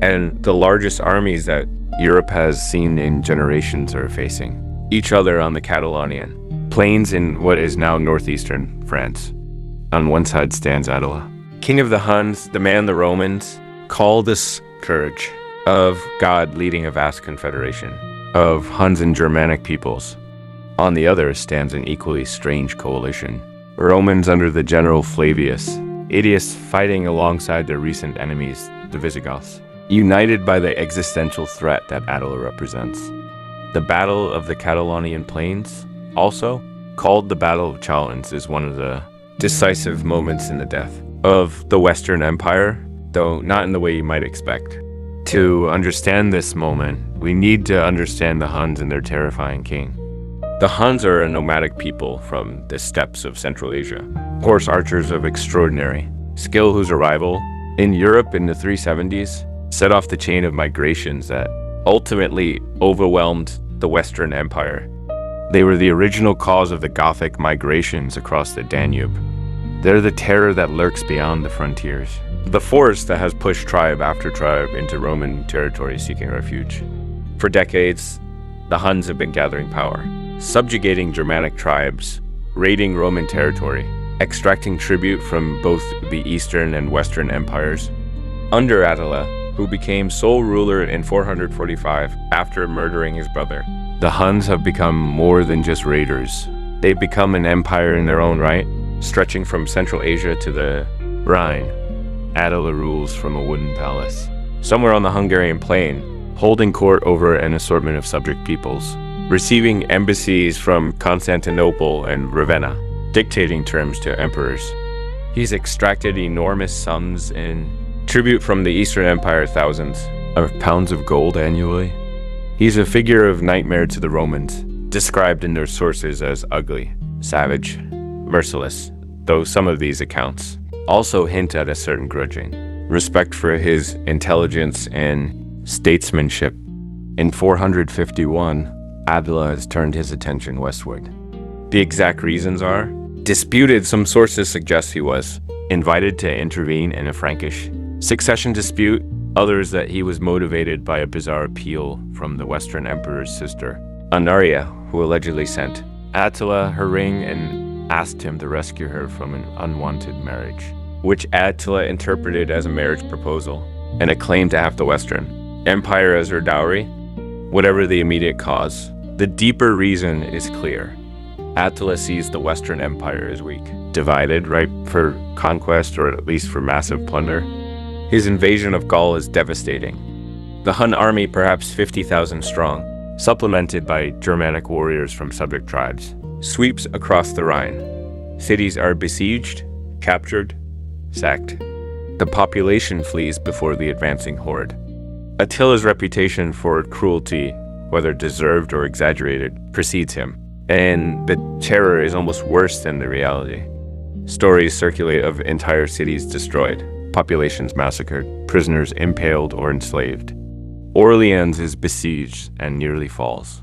Speaker 1: and the largest armies that Europe has seen in generations are facing each other on the Catalonian plains in what is now northeastern France. On one side stands Attila, king of the Huns, the man the Romans call the scourge of God, leading a vast confederation of Huns and Germanic peoples. On the other stands an equally strange coalition, Romans under the general Flavius, Aetius fighting alongside their recent enemies, the Visigoths, united by the existential threat that Attila represents. The Battle of the Catalonian Plains, also called the Battle of Chalons, is one of the decisive moments in the death of the Western Empire, though not in the way you might expect. To understand this moment, we need to understand the Huns and their terrifying king. The Huns are a nomadic people from the steppes of Central Asia, horse archers of extraordinary skill whose arrival in Europe in the 370s set off the chain of migrations that ultimately overwhelmed the Western Empire. They were the original cause of the Gothic migrations across the Danube. They're the terror that lurks beyond the frontiers, the force that has pushed tribe after tribe into Roman territory seeking refuge. For decades, the Huns have been gathering power, subjugating Germanic tribes, raiding Roman territory, extracting tribute from both the Eastern and Western empires. Under Attila, who became sole ruler in 445 after murdering his brother, the Huns have become more than just raiders. They've become an empire in their own right, stretching from Central Asia to the Rhine. Attila rules from a wooden palace, somewhere on the Hungarian plain, holding court over an assortment of subject peoples, receiving embassies from Constantinople and Ravenna, dictating terms to emperors. He's extracted enormous sums in tribute from the Eastern Empire, thousands of pounds of gold annually. He's a figure of nightmare to the Romans, described in their sources as ugly, savage, merciless, though some of these accounts also hint at a certain grudging respect for his intelligence and statesmanship. In 451, Attila has turned his attention westward. The exact reasons are disputed. Some sources suggest he was invited to intervene in a Frankish succession dispute, others that he was motivated by a bizarre appeal from the Western Emperor's sister, Honoria, who allegedly sent Attila her ring and asked him to rescue her from an unwanted marriage, which Attila interpreted as a marriage proposal and a claim to half the Western Empire as her dowry. Whatever the immediate cause, the deeper reason is clear. Attila sees the Western Empire as weak, divided, ripe for conquest or at least for massive plunder. His invasion of Gaul is devastating. The Hun army, perhaps 50,000 strong, supplemented by Germanic warriors from subject tribes, sweeps across the Rhine. Cities are besieged, captured, sacked. The population flees before the advancing horde. Attila's reputation for cruelty, whether deserved or exaggerated, precedes him, and the terror is almost worse than the reality. Stories circulate of entire cities destroyed, populations massacred, prisoners impaled or enslaved. Orleans is besieged and nearly falls.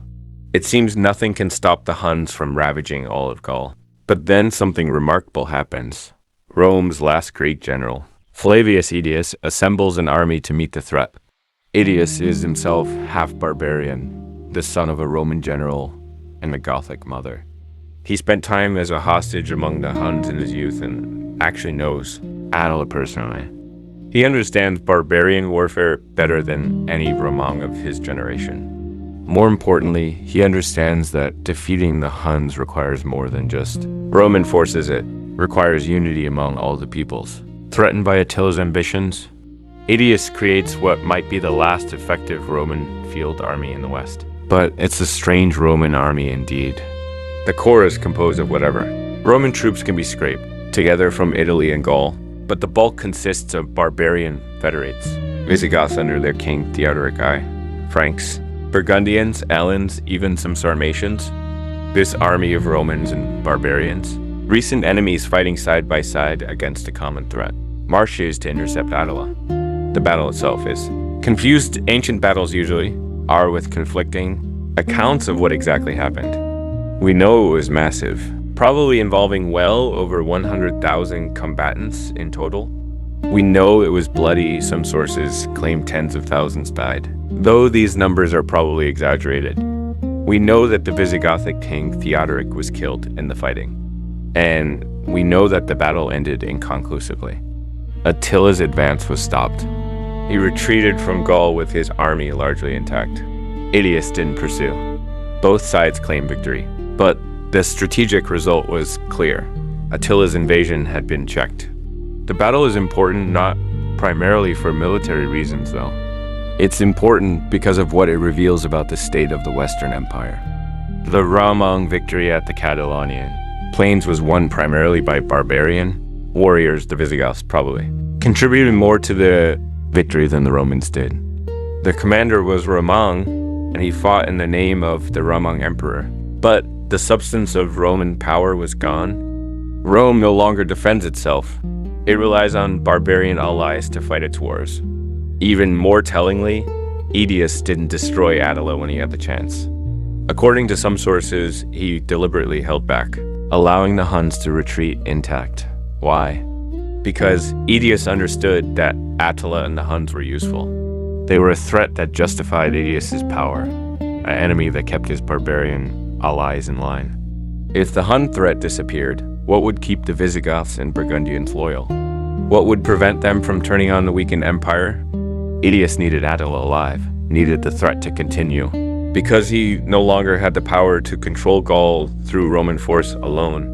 Speaker 1: It seems nothing can stop the Huns from ravaging all of Gaul. But then something remarkable happens. Rome's last great general, Flavius Aetius, assembles an army to meet the threat. Aetius is himself half barbarian, the son of a Roman general and a Gothic mother. He spent time as a hostage among the Huns in his youth and actually knows Attila personally. He understands barbarian warfare better than any Roman of his generation. More importantly, he understands that defeating the Huns requires more than just Roman forces. It requires unity among all the peoples. Threatened by Attila's ambitions, Aetius creates what might be the last effective Roman field army in the West. But it's a strange Roman army indeed. The core is composed of whatever. Roman troops can be scraped together from Italy and Gaul, but the bulk consists of barbarian federates, Visigoths under their king Theodoric I, Franks, Burgundians, Alans, even some Sarmatians. This army of Romans and barbarians. Recent enemies fighting side by side against a common threat. Marches to intercept Attila. The battle itself is. Confused ancient battles usually are with conflicting accounts of what exactly happened. We know it was massive, probably involving well over 100,000 combatants in total. We know it was bloody, some sources claim tens of thousands died, though these numbers are probably exaggerated. We know that the Visigothic king Theodoric was killed in the fighting, and we know that the battle ended inconclusively. Attila's advance was stopped. He retreated from Gaul with his army largely intact. Aetius didn't pursue. Both sides claimed victory, but the strategic result was clear. Attila's invasion had been checked. The battle is important not primarily for military reasons, though. It's important because of what it reveals about the state of the Western Empire. The Ramang victory at the Catalonian plains was won primarily by barbarian warriors, the Visigoths probably, contributed more to the victory than the Romans did. The commander was Ramang, and he fought in the name of the Ramang emperor. But the substance of Roman power was gone. Rome no longer defends itself. It relies on barbarian allies to fight its wars. Even more tellingly, Aetius didn't destroy Attila when he had the chance. According to some sources, he deliberately held back, allowing the Huns to retreat intact. Why? Because Aetius understood that Attila and the Huns were useful. They were a threat that justified Aetius's power, an enemy that kept his barbarian allies in line. If the Hun threat disappeared, what would keep the Visigoths and Burgundians loyal? What would prevent them from turning on the weakened empire? Aetius needed Attila alive, needed the threat to continue. Because he no longer had the power to control Gaul through Roman force alone,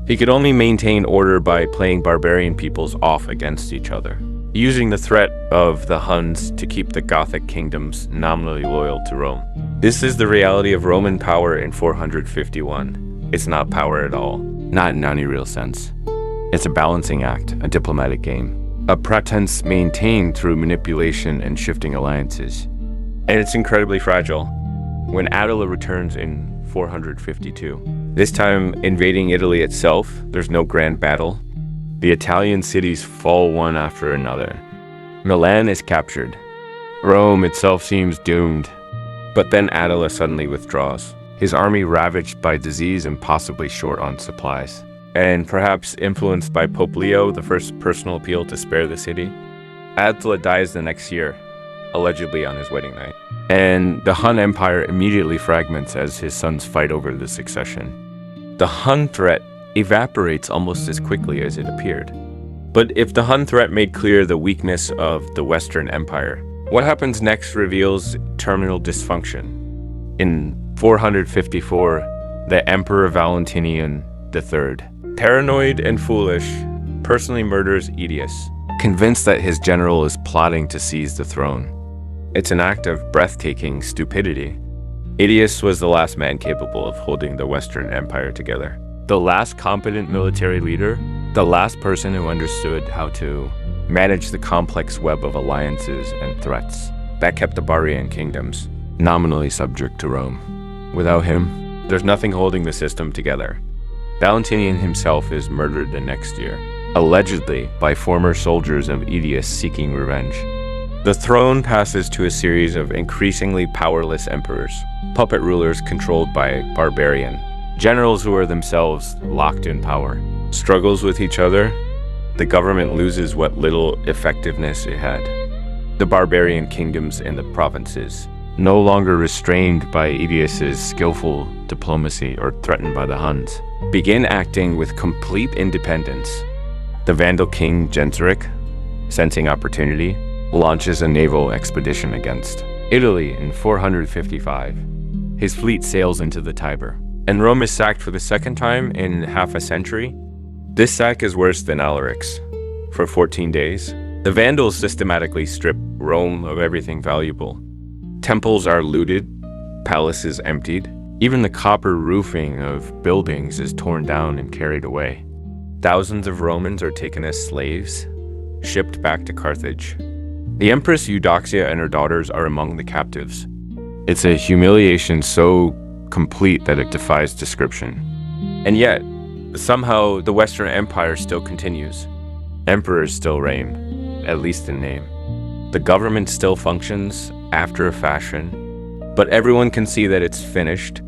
Speaker 1: he could only maintain order by playing barbarian peoples off against each other, using the threat of the Huns to keep the Gothic kingdoms nominally loyal to Rome. This is the reality of Roman power in 451. It's not power at all, not in any real sense. It's a balancing act, a diplomatic game, a pretense maintained through manipulation and shifting alliances. And it's incredibly fragile. When Attila returns in 452, this time invading Italy itself, there's no grand battle. The Italian cities fall one after another. Milan is captured. Rome itself seems doomed. But then Attila suddenly withdraws, his army ravaged by disease and possibly short on supplies. And perhaps influenced by Pope Leo, the first personal appeal to spare the city, Attila dies the next year, allegedly on his wedding night. And the Hun Empire immediately fragments as his sons fight over the succession. The Hun threat evaporates almost as quickly as it appeared. But if the Hun threat made clear the weakness of the Western Empire, what happens next reveals terminal dysfunction. In 454, the Emperor Valentinian III, paranoid and foolish, personally murders Aetius, convinced that his general is plotting to seize the throne. It's an act of breathtaking stupidity. Aetius was the last man capable of holding the Western Empire together. The last competent military leader, the last person who understood how to manage the complex web of alliances and threats that kept the barbarian kingdoms nominally subject to Rome. Without him, there's nothing holding the system together. Valentinian himself is murdered the next year, allegedly by former soldiers of Aetius seeking revenge. The throne passes to a series of increasingly powerless emperors, puppet rulers controlled by barbarian, generals who are themselves locked in power. Struggles with each other, the government loses what little effectiveness it had. The barbarian kingdoms and the provinces, no longer restrained by Aetius's skillful diplomacy or threatened by the Huns, begin acting with complete independence. The Vandal king Genseric, sensing opportunity, launches a naval expedition against Italy in 455. His fleet sails into the Tiber, and Rome is sacked for the second time in half a century. This sack is worse than Alaric's. For 14 days, the Vandals systematically strip Rome of everything valuable. Temples are looted, palaces emptied. Even the copper roofing of buildings is torn down and carried away. Thousands of Romans are taken as slaves, shipped back to Carthage. The Empress Eudoxia and her daughters are among the captives. It's a humiliation so complete that it defies description. And yet, somehow the Western Empire still continues. Emperors still reign, at least in name. The government still functions after a fashion, but everyone can see that it's finished.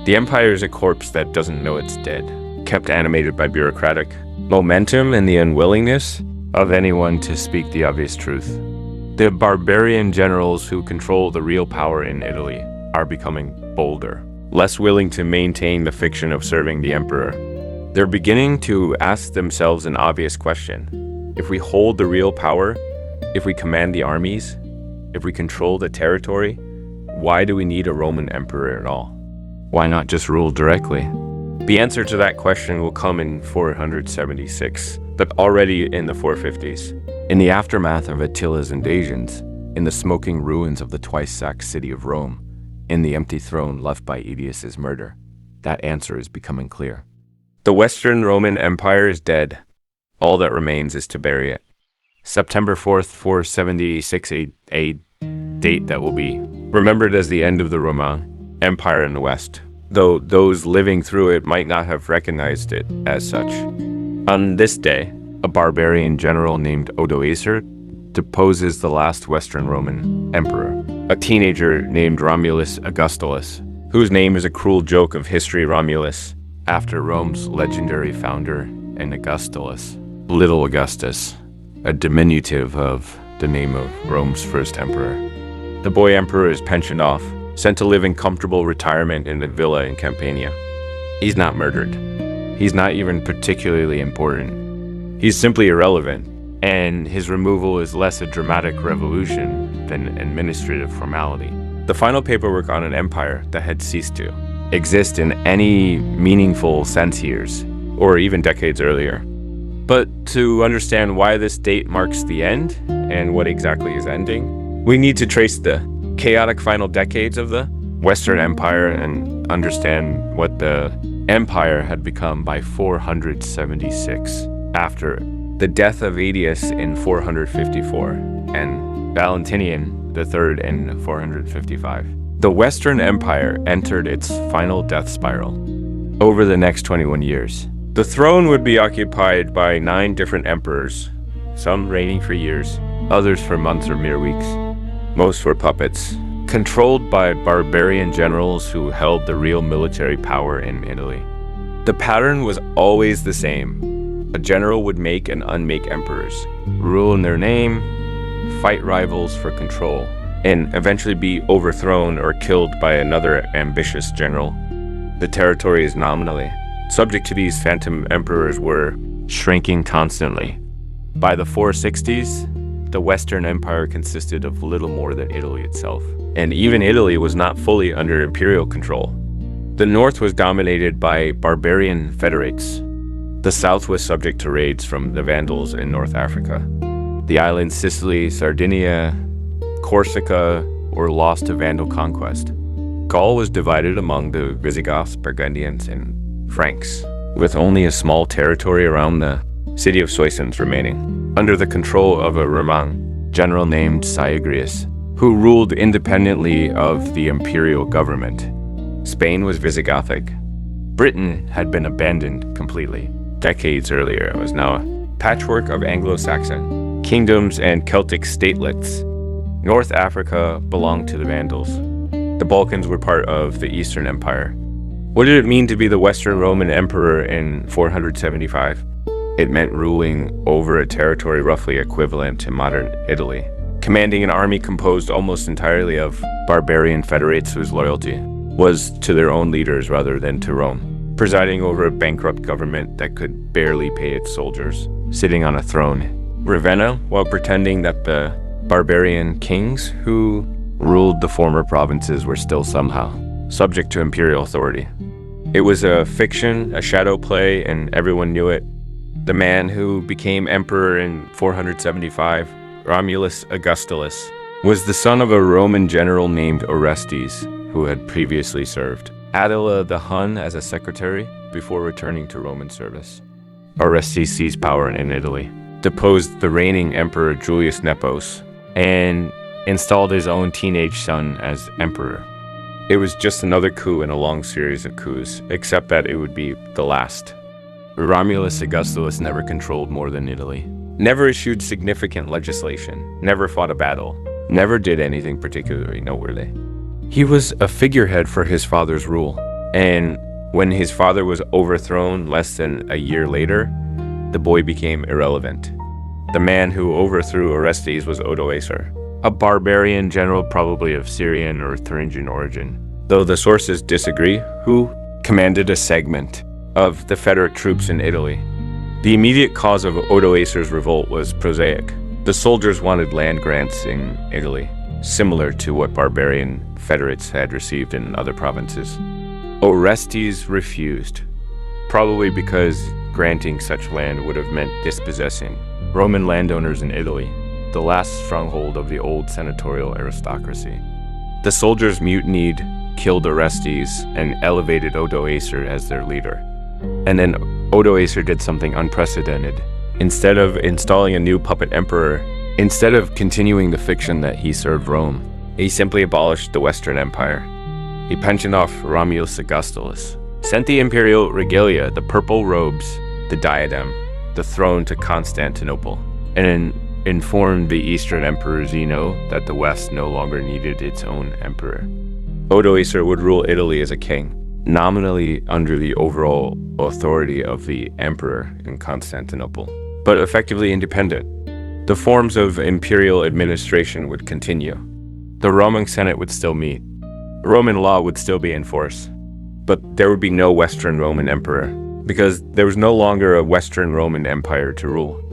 Speaker 1: The empire is a corpse that doesn't know it's dead, kept animated by bureaucratic momentum and the unwillingness of anyone to speak the obvious truth. The barbarian generals who control the real power in Italy are becoming bolder, less willing to maintain the fiction of serving the emperor. They're beginning to ask themselves an obvious question. If we hold the real power, if we command the armies, if we control the territory, why do we need a Roman emperor at all? Why not just rule directly? The answer to that question will come in 476, but already in the 450s. In the aftermath of Attila's invasions, in the smoking ruins of the twice-sacked city of Rome, in the empty throne left by Aetius's murder, that answer is becoming clear. The Western Roman Empire is dead. All that remains is to bury it. September 4th, 476, a date that will be remembered as the end of the Roman Empire in the West, though those living through it might not have recognized it as such. On this day, a barbarian general named Odoacer deposes the last Western Roman emperor, a teenager named Romulus Augustulus, whose name is a cruel joke of history Romulus, after Rome's legendary founder and Augustulus, Little Augustus, a diminutive of the name of Rome's first emperor. The boy emperor is pensioned off, sent to live in comfortable retirement in a villa in Campania. He's not murdered. He's not even particularly important. He's simply irrelevant, and his removal is less a dramatic revolution than administrative formality. The final paperwork on an empire that had ceased to exist in any meaningful sense years, or even decades earlier. But to understand why this date marks the end, and what exactly is ending, we need to trace the chaotic final decades of the Western Empire and understand what the empire had become by 476, after the death of Aetius in 454 and Valentinian III in 455. The Western Empire entered its final death spiral. Over the next 21 years, the throne would be occupied by 9 different emperors, some reigning for years, others for months or mere weeks. Most were puppets, controlled by barbarian generals who held the real military power in Italy. The pattern was always the same. A general would make and unmake emperors, rule in their name, fight rivals for control, and eventually be overthrown or killed by another ambitious general. The territories nominally subject to these phantom emperors were shrinking constantly. By the 460s, the Western Empire consisted of little more than Italy itself, and even Italy was not fully under imperial control. The north was dominated by barbarian federates. The south was subject to raids from the Vandals in North Africa. The islands Sicily, Sardinia, Corsica were lost to Vandal conquest. Gaul was divided among the Visigoths, Burgundians, and Franks, with only a small territory around the city of Soissons remaining, under the control of a Roman general named Syagrius, who ruled independently of the imperial government. Spain was Visigothic. Britain had been abandoned completely. Decades earlier, it was now a patchwork of Anglo-Saxon kingdoms and Celtic statelets. North Africa belonged to the Vandals. The Balkans were part of the Eastern Empire. What did it mean to be the Western Roman Emperor in 475? It meant ruling over a territory roughly equivalent to modern Italy, commanding an army composed almost entirely of barbarian federates whose loyalty was to their own leaders rather than to Rome, presiding over a bankrupt government that could barely pay its soldiers, sitting on a throne, Ravenna, while pretending that the barbarian kings who ruled the former provinces were still somehow subject to imperial authority. It was a fiction, a shadow play, and everyone knew it. The man who became emperor in 475, Romulus Augustulus, was the son of a Roman general named Orestes, who had previously served Attila the Hun as a secretary before returning to Roman service. Orestes seized power in Italy, deposed the reigning emperor Julius Nepos, and installed his own teenage son as emperor. It was just another coup in a long series of coups, except that it would be the last. Romulus Augustulus never controlled more than Italy, never issued significant legislation, never fought a battle, never did anything particularly noteworthy. He was a figurehead for his father's rule, and when his father was overthrown less than a year later, the boy became irrelevant. The man who overthrew Orestes was Odoacer, a barbarian general probably of Syrian or Thuringian origin, though the sources disagree, who commanded a segment of the Federate troops in Italy. The immediate cause of Odoacer's revolt was prosaic. The soldiers wanted land grants in Italy, similar to what barbarian federates had received in other provinces. Orestes refused, probably because granting such land would have meant dispossessing Roman landowners in Italy, the last stronghold of the old senatorial aristocracy. The soldiers mutinied, killed Orestes, and elevated Odoacer as their leader. And then Odoacer did something unprecedented. Instead of installing a new puppet emperor, instead of continuing the fiction that he served Rome, he simply abolished the Western Empire. He pensioned off Romulus Augustulus, sent the imperial regalia, the purple robes, the diadem, the throne to Constantinople, and informed the Eastern Emperor Zeno that the West no longer needed its own emperor. Odoacer would rule Italy as a king, nominally under the overall authority of the emperor in Constantinople, but effectively independent. The forms of imperial administration would continue. The Roman Senate would still meet. Roman law would still be in force, but there would be no Western Roman emperor, because there was no longer a Western Roman Empire to rule.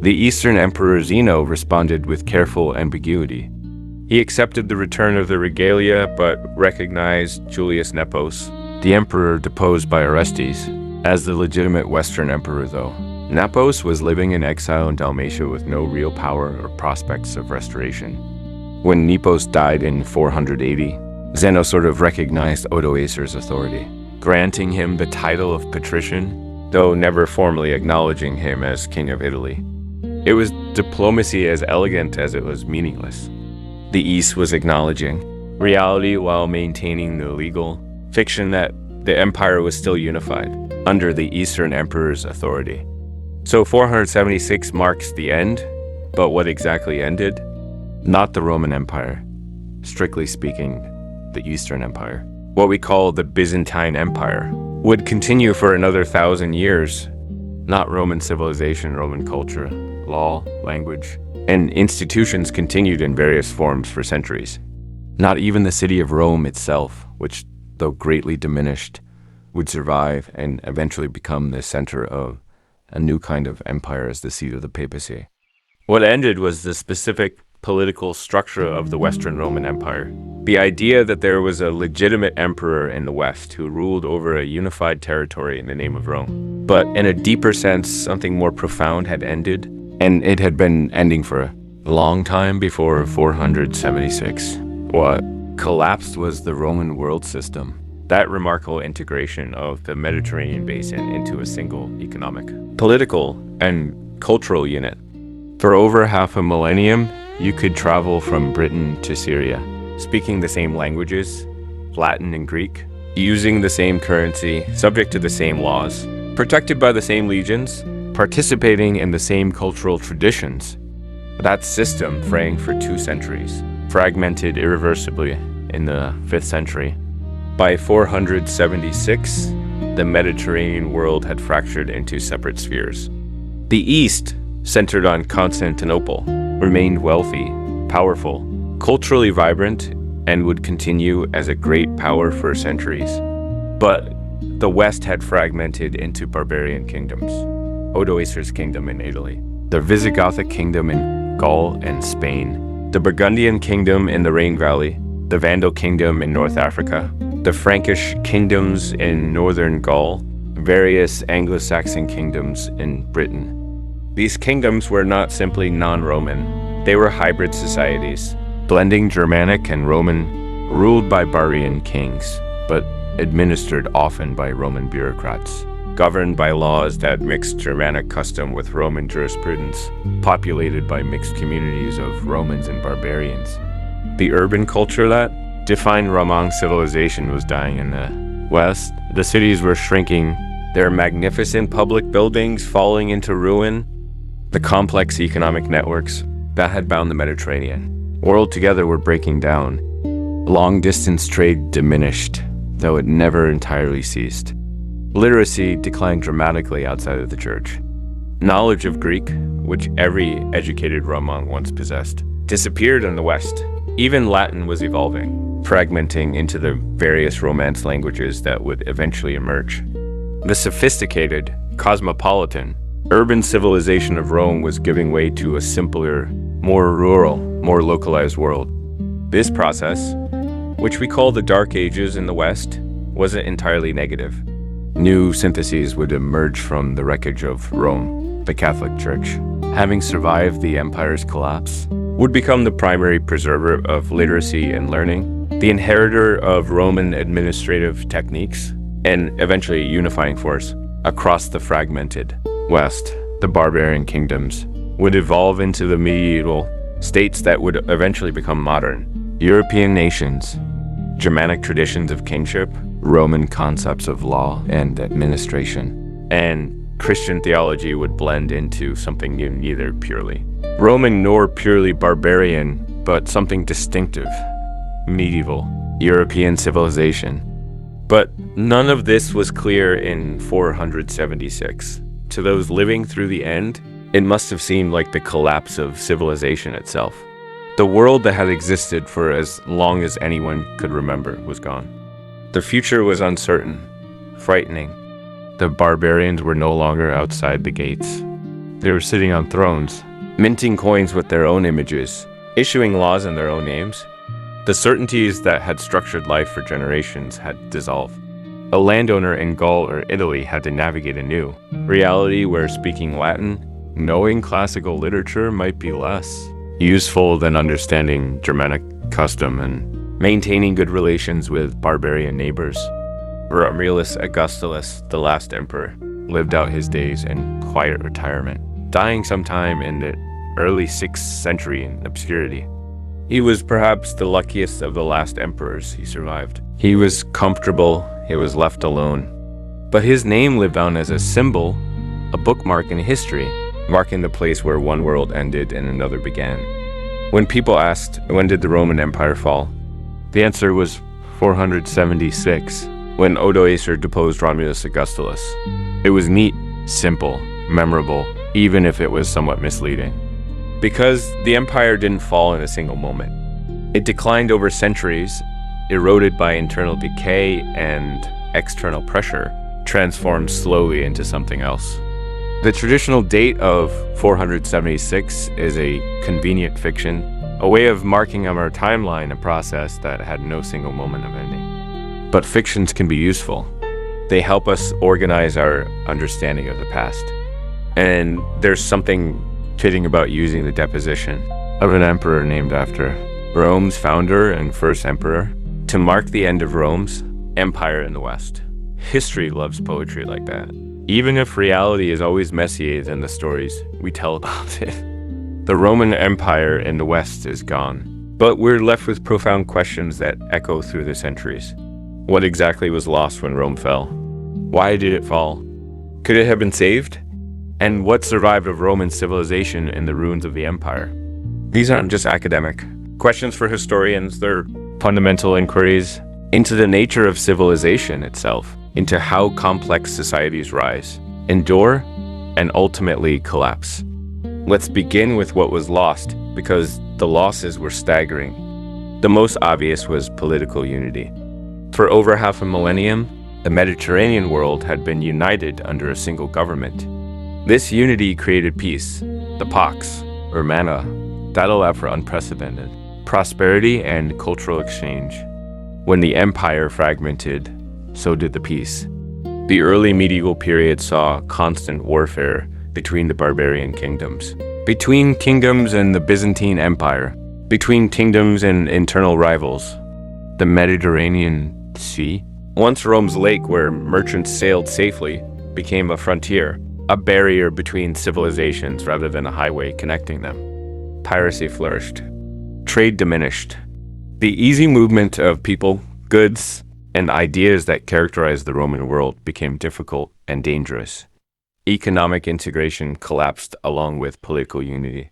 Speaker 1: The Eastern Emperor Zeno responded with careful ambiguity. He accepted the return of the regalia, but recognized Julius Nepos, the emperor deposed by Orestes, as the legitimate Western emperor, though. Nepos was living in exile in Dalmatia with no real power or prospects of restoration. When Nepos died in 480, Zeno sort of recognized Odoacer's authority, granting him the title of patrician, though never formally acknowledging him as king of Italy. It was diplomacy as elegant as it was meaningless. The East was acknowledging reality while maintaining the legal fiction that the empire was still unified under the Eastern Emperor's authority. So 476 marks the end, but what exactly ended? Not the Roman Empire, strictly speaking, the Eastern Empire. What we call the Byzantine Empire would continue for another 1,000 years. Not Roman civilization, Roman culture, law, language, and institutions continued in various forms for centuries. Not even the city of Rome itself, which, though greatly diminished, would survive and eventually become the center of a new kind of empire as the seat of the papacy. What ended was the specific political structure of the Western Roman Empire. The idea that there was a legitimate emperor in the West who ruled over a unified territory in the name of Rome. But in a deeper sense, something more profound had ended, and it had been ending for a long time before 476. What collapsed was the Roman world system, that remarkable integration of the Mediterranean basin into a single economic, political, and cultural unit. For over half a millennium, you could travel from Britain to Syria, speaking the same languages, Latin and Greek, using the same currency, subject to the same laws, protected by the same legions, participating in the same cultural traditions. That system, fraying for 2 centuries, fragmented irreversibly in the 5th century. By 476, the Mediterranean world had fractured into separate spheres. The East, centered on Constantinople, remained wealthy, powerful, culturally vibrant, and would continue as a great power for centuries. But the West had fragmented into barbarian kingdoms. Odoacer's kingdom in Italy, the Visigothic kingdom in Gaul and Spain, the Burgundian kingdom in the Rhine Valley, the Vandal kingdom in North Africa, the Frankish kingdoms in northern Gaul, various Anglo-Saxon kingdoms in Britain. These kingdoms were not simply non-Roman. They were hybrid societies, blending Germanic and Roman, ruled by barbarian kings, but administered often by Roman bureaucrats. governed by laws that mixed Germanic custom with Roman jurisprudence, populated by mixed communities of Romans and barbarians. The urban culture that defined Roman civilization was dying in the west. The cities were shrinking, their magnificent public buildings falling into ruin, the complex economic networks that had bound the Mediterranean world together were breaking down. Long-distance trade diminished, though it never entirely ceased. Literacy declined dramatically outside of the church. Knowledge of Greek, which every educated Roman once possessed, disappeared in the West. Even Latin was evolving, fragmenting into the various Romance languages that would eventually emerge. The sophisticated, cosmopolitan, urban civilization of Rome was giving way to a simpler, more rural, more localized world. This process, which we call the Dark Ages in the West, wasn't entirely negative. New syntheses would emerge from the wreckage of Rome. The Catholic Church, having survived the empire's collapse, would become the primary preserver of literacy and learning, the inheritor of Roman administrative techniques, and eventually a unifying force across the fragmented West. The barbarian kingdoms would evolve into the medieval states that would eventually become modern. European nations, Germanic traditions of kingship, Roman concepts of law and administration, and Christian theology would blend into something new, neither purely Roman nor purely barbarian, but something distinctive, medieval, European civilization. But none of this was clear in 476. To those living through the end, it must have seemed like the collapse of civilization itself. The world that had existed for as long as anyone could remember was gone. The future was uncertain, frightening. The barbarians were no longer outside the gates. They were sitting on thrones, minting coins with their own images, issuing laws in their own names. The certainties that had structured life for generations had dissolved. A landowner in Gaul or Italy had to navigate a new reality where speaking Latin, knowing classical literature might be less useful than understanding Germanic custom and maintaining good relations with barbarian neighbors. Romulus Augustulus, the last emperor, lived out his days in quiet retirement, dying sometime in the early 6th century in obscurity. He was perhaps the luckiest of the last emperors. He survived. He was comfortable, he was left alone. But his name lived on as a symbol, a bookmark in history, marking the place where one world ended and another began. When people asked, when did the Roman Empire fall? The answer was 476, when Odoacer deposed Romulus Augustulus. It was neat, simple, memorable, even if it was somewhat misleading. Because the empire didn't fall in a single moment. It declined over centuries, eroded by internal decay and external pressure, transformed slowly into something else. The traditional date of 476 is a convenient fiction, a way of marking on our timeline a process that had no single moment of ending. But fictions can be useful. They help us organize our understanding of the past. And there's something fitting about using the deposition of an emperor named after Rome's founder and first emperor to mark the end of Rome's empire in the West. History loves poetry like that. Even if reality is always messier than the stories we tell about it. The Roman Empire in the West is gone, but we're left with profound questions that echo through the centuries. What exactly was lost when Rome fell? Why did it fall? Could it have been saved? And what survived of Roman civilization in the ruins of the empire? These aren't just academic questions for historians, they're fundamental inquiries into the nature of civilization itself, into how complex societies rise, endure, and ultimately collapse. Let's begin with what was lost, because the losses were staggering. The most obvious was political unity. For over half a millennium, the Mediterranean world had been united under a single government. This unity created peace, the pax, or manna, that allowed for unprecedented prosperity and cultural exchange. When the empire fragmented, so did the peace. The early medieval period saw constant warfare between the barbarian kingdoms, between kingdoms and the Byzantine Empire, between kingdoms and internal rivals. The Mediterranean Sea, once Rome's lake where merchants sailed safely, became a frontier, a barrier between civilizations rather than a highway connecting them. Piracy flourished. Trade diminished. The easy movement of people, goods, and ideas that characterized the Roman world became difficult and dangerous. Economic integration collapsed along with political unity.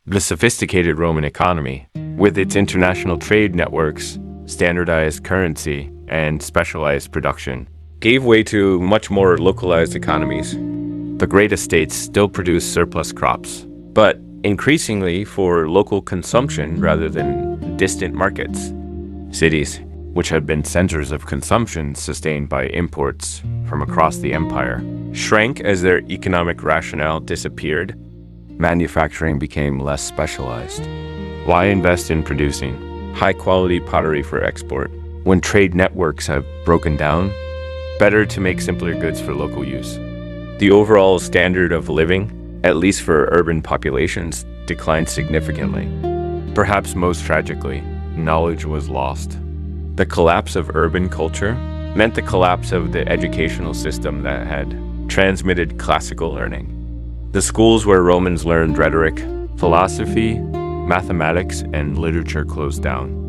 Speaker 1: The sophisticated Roman economy, with its international trade networks, standardized currency, and specialized production, gave way to much more localized economies. The great estates still produced surplus crops, but increasingly for local consumption rather than distant markets. Cities, which had been centers of consumption sustained by imports from across the empire, shrank as their economic rationale disappeared. Manufacturing became less specialized. Why invest in producing high-quality pottery for export when trade networks have broken down? Better to make simpler goods for local use. The overall standard of living, at least for urban populations, declined significantly. Perhaps most tragically, knowledge was lost. The collapse of urban culture meant the collapse of the educational system that had transmitted classical learning. The schools where Romans learned rhetoric, philosophy, mathematics, and literature closed down.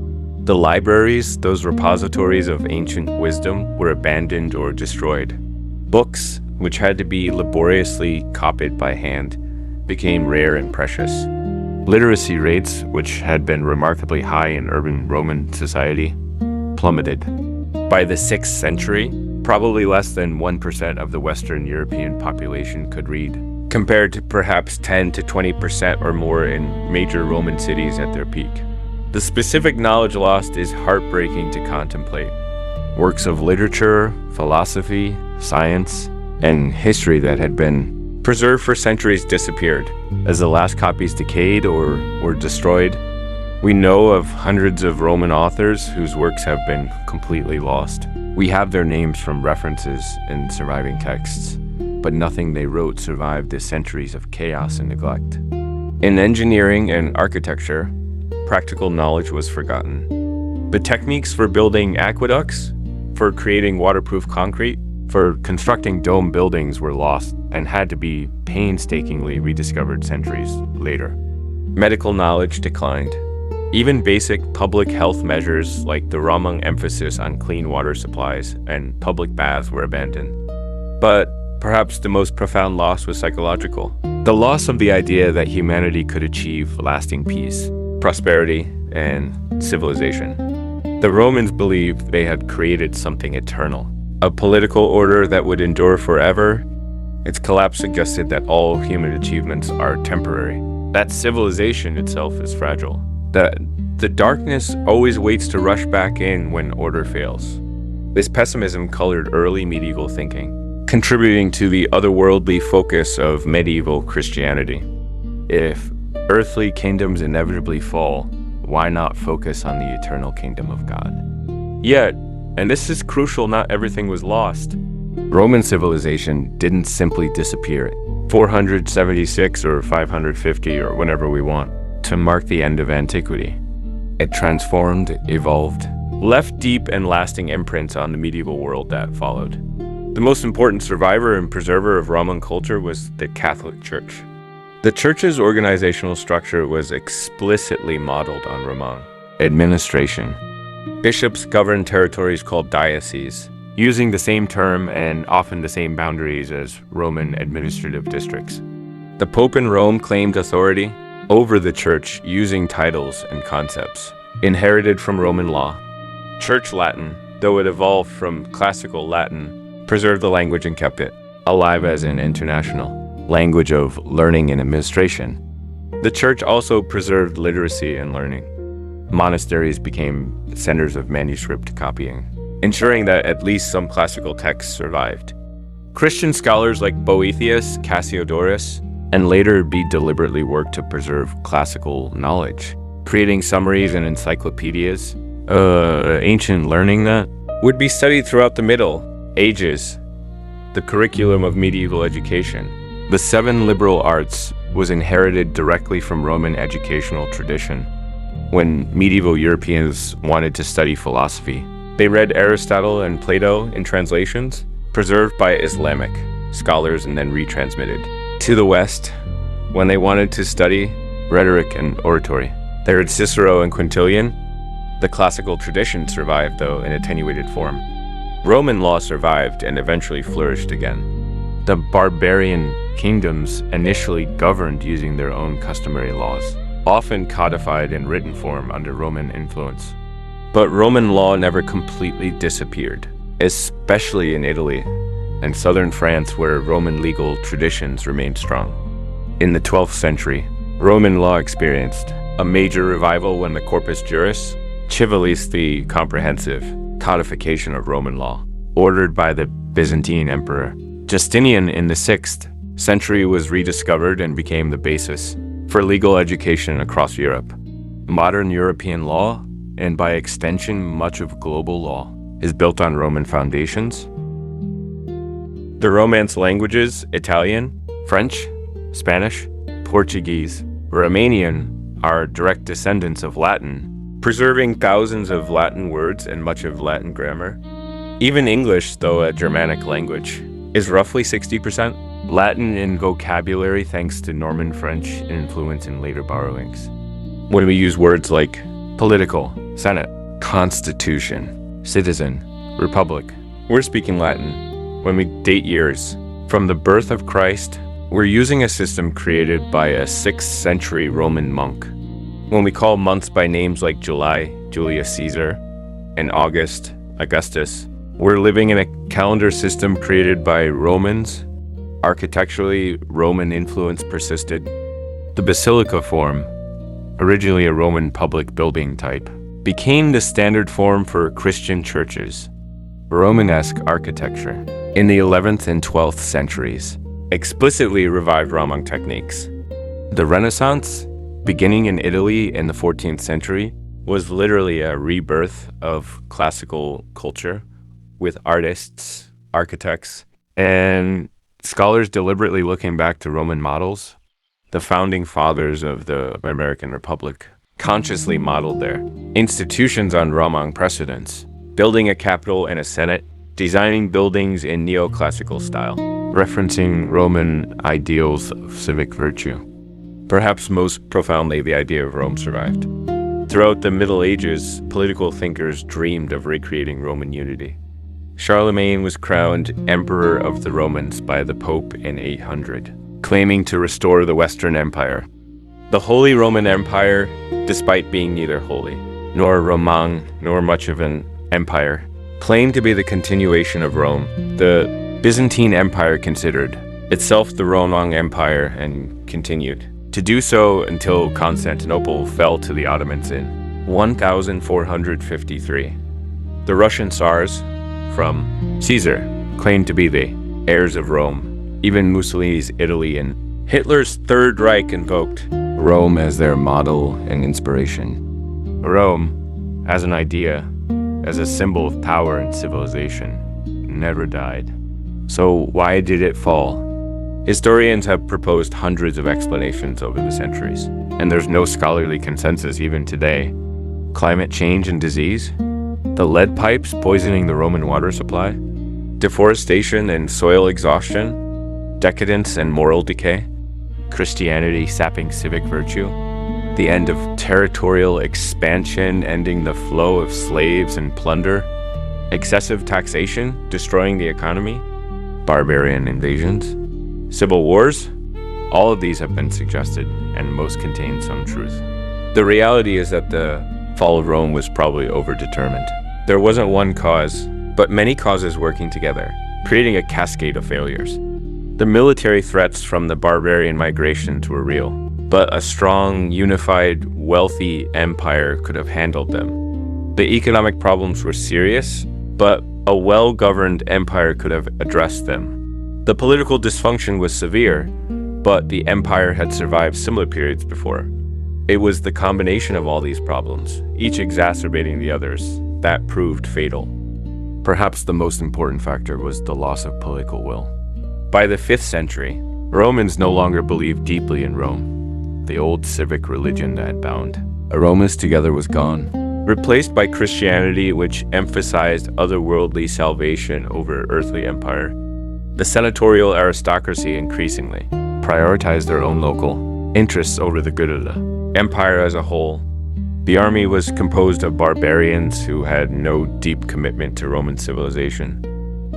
Speaker 1: The libraries, those repositories of ancient wisdom, were abandoned or destroyed. Books, which had to be laboriously copied by hand, became rare and precious. Literacy rates, which had been remarkably high in urban Roman society, plummeted. By the 6th century, probably less than 1% of the Western European population could read, compared to perhaps 10 to 20% or more in major Roman cities at their peak. The specific knowledge lost is heartbreaking to contemplate. Works of literature, philosophy, science, and history that had been preserved for centuries disappeared. As the last copies decayed or were destroyed, we know of hundreds of Roman authors whose works have been completely lost. We have their names from references in surviving texts, but nothing they wrote survived the centuries of chaos and neglect. In engineering and architecture, practical knowledge was forgotten. The techniques for building aqueducts, for creating waterproof concrete, for constructing dome buildings were lost and had to be painstakingly rediscovered centuries later. Medical knowledge declined. Even basic public health measures like the Roman emphasis on clean water supplies and public baths were abandoned. But perhaps the most profound loss was psychological. The loss of the idea that humanity could achieve lasting peace, prosperity, and civilization. The Romans believed they had created something eternal, a political order that would endure forever. Its collapse suggested that all human achievements are temporary, that civilization itself is fragile, that the darkness always waits to rush back in when order fails. This pessimism colored early medieval thinking, contributing to the otherworldly focus of medieval Christianity. If earthly kingdoms inevitably fall, why not focus on the eternal kingdom of God? Yet, and this is crucial, not everything was lost. Roman civilization didn't simply disappear. 476 or 550 or whenever we want, to mark the end of antiquity. It transformed, evolved, left deep and lasting imprints on the medieval world that followed. The most important survivor and preserver of Roman culture was the Catholic Church. The Church's organizational structure was explicitly modeled on Roman administration. Bishops governed territories called dioceses, using the same term and often the same boundaries as Roman administrative districts. The Pope in Rome claimed authority over the Church using titles and concepts inherited from Roman law. Church Latin, though it evolved from classical Latin, preserved the language and kept it alive as an international language of learning and administration. The Church also preserved literacy and learning. Monasteries became centers of manuscript copying, ensuring that at least some classical texts survived. Christian scholars like Boethius, Cassiodorus, and later Bede deliberately worked to preserve classical knowledge, creating summaries and encyclopedias, ancient learning that would be studied throughout the Middle Ages, the curriculum of medieval education. The 7 liberal arts was inherited directly from Roman educational tradition. When medieval Europeans wanted to study philosophy, they read Aristotle and Plato in translations preserved by Islamic scholars, and then retransmitted. To the West, when they wanted to study rhetoric and oratory, they read Cicero and Quintilian. The classical tradition survived, though, in attenuated form. Roman law survived and eventually flourished again. The barbarian kingdoms initially governed using their own customary laws, often codified in written form under Roman influence. But Roman law never completely disappeared, especially in Italy and southern France, where Roman legal traditions remained strong. In the 12th century, Roman law experienced a major revival when the Corpus Juris, Civilis, the comprehensive codification of Roman law, ordered by the Byzantine emperor Justinian in the 6th century, was rediscovered and became the basis for legal education across Europe. Modern European law, and by extension much of global law, is built on Roman foundations. The Romance languages, Italian, French, Spanish, Portuguese, Romanian, are direct descendants of Latin, preserving thousands of Latin words and much of Latin grammar. Even English, though a Germanic language, is roughly 60% Latin in vocabulary thanks to Norman French influence in later borrowings. When we use words like political, Senate, constitution, citizen, republic, we're speaking Latin. When we date years from the birth of Christ, we're using a system created by a 6th century Roman monk. When we call months by names like July, Julius Caesar, and August, Augustus, we're living in a calendar system created by Romans. Architecturally, Roman influence persisted. The basilica form, originally a Roman public building type, became the standard form for Christian churches. Romanesque architecture in the 11th and 12th centuries explicitly revived Roman techniques. The Renaissance, beginning in Italy in the 14th century, was literally a rebirth of classical culture, with artists, architects, and scholars deliberately looking back to Roman models. The founding fathers of the American Republic consciously modeled their institutions on Roman precedents, building a capital and a senate, designing buildings in neoclassical style, referencing Roman ideals of civic virtue. Perhaps most profoundly, the idea of Rome survived. Throughout the Middle Ages, political thinkers dreamed of recreating Roman unity. Charlemagne was crowned Emperor of the Romans by the Pope in 800, claiming to restore the Western Empire. The Holy Roman Empire, despite being neither holy, nor Roman, nor much of an empire, claimed to be the continuation of Rome. The Byzantine Empire considered itself the Roman Empire and continued to do so until Constantinople fell to the Ottomans in 1453. The Russian Tsars, from Caesar, claimed to be the heirs of Rome. Even Mussolini's Italy and Hitler's Third Reich invoked Rome as their model and inspiration. Rome, as an idea, as a symbol of power and civilization, never died. So why did it fall? Historians have proposed hundreds of explanations over the centuries, and there's no scholarly consensus even today. Climate change and disease? The lead pipes poisoning the Roman water supply? Deforestation and soil exhaustion? Decadence and moral decay? Christianity sapping civic virtue? The end of territorial expansion, ending the flow of slaves and plunder? Excessive taxation, destroying the economy? Barbarian invasions? Civil wars? All of these have been suggested, and most contain some truth. The reality is that the fall of Rome was probably overdetermined. There wasn't one cause, but many causes working together, creating a cascade of failures. The military threats from the barbarian migrations were real, but a strong, unified, wealthy empire could have handled them. The economic problems were serious, but a well-governed empire could have addressed them. The political dysfunction was severe, but the empire had survived similar periods before. It was the combination of all these problems, each exacerbating the others, that proved fatal. Perhaps the most important factor was the loss of political will. By the 5th century, Romans no longer believed deeply in Rome, the old civic religion that bound Romans together was gone, replaced by Christianity, which emphasized otherworldly salvation over earthly empire. The senatorial aristocracy increasingly prioritized their own local interests over the good of the empire as a whole. The army was composed of barbarians who had no deep commitment to Roman civilization.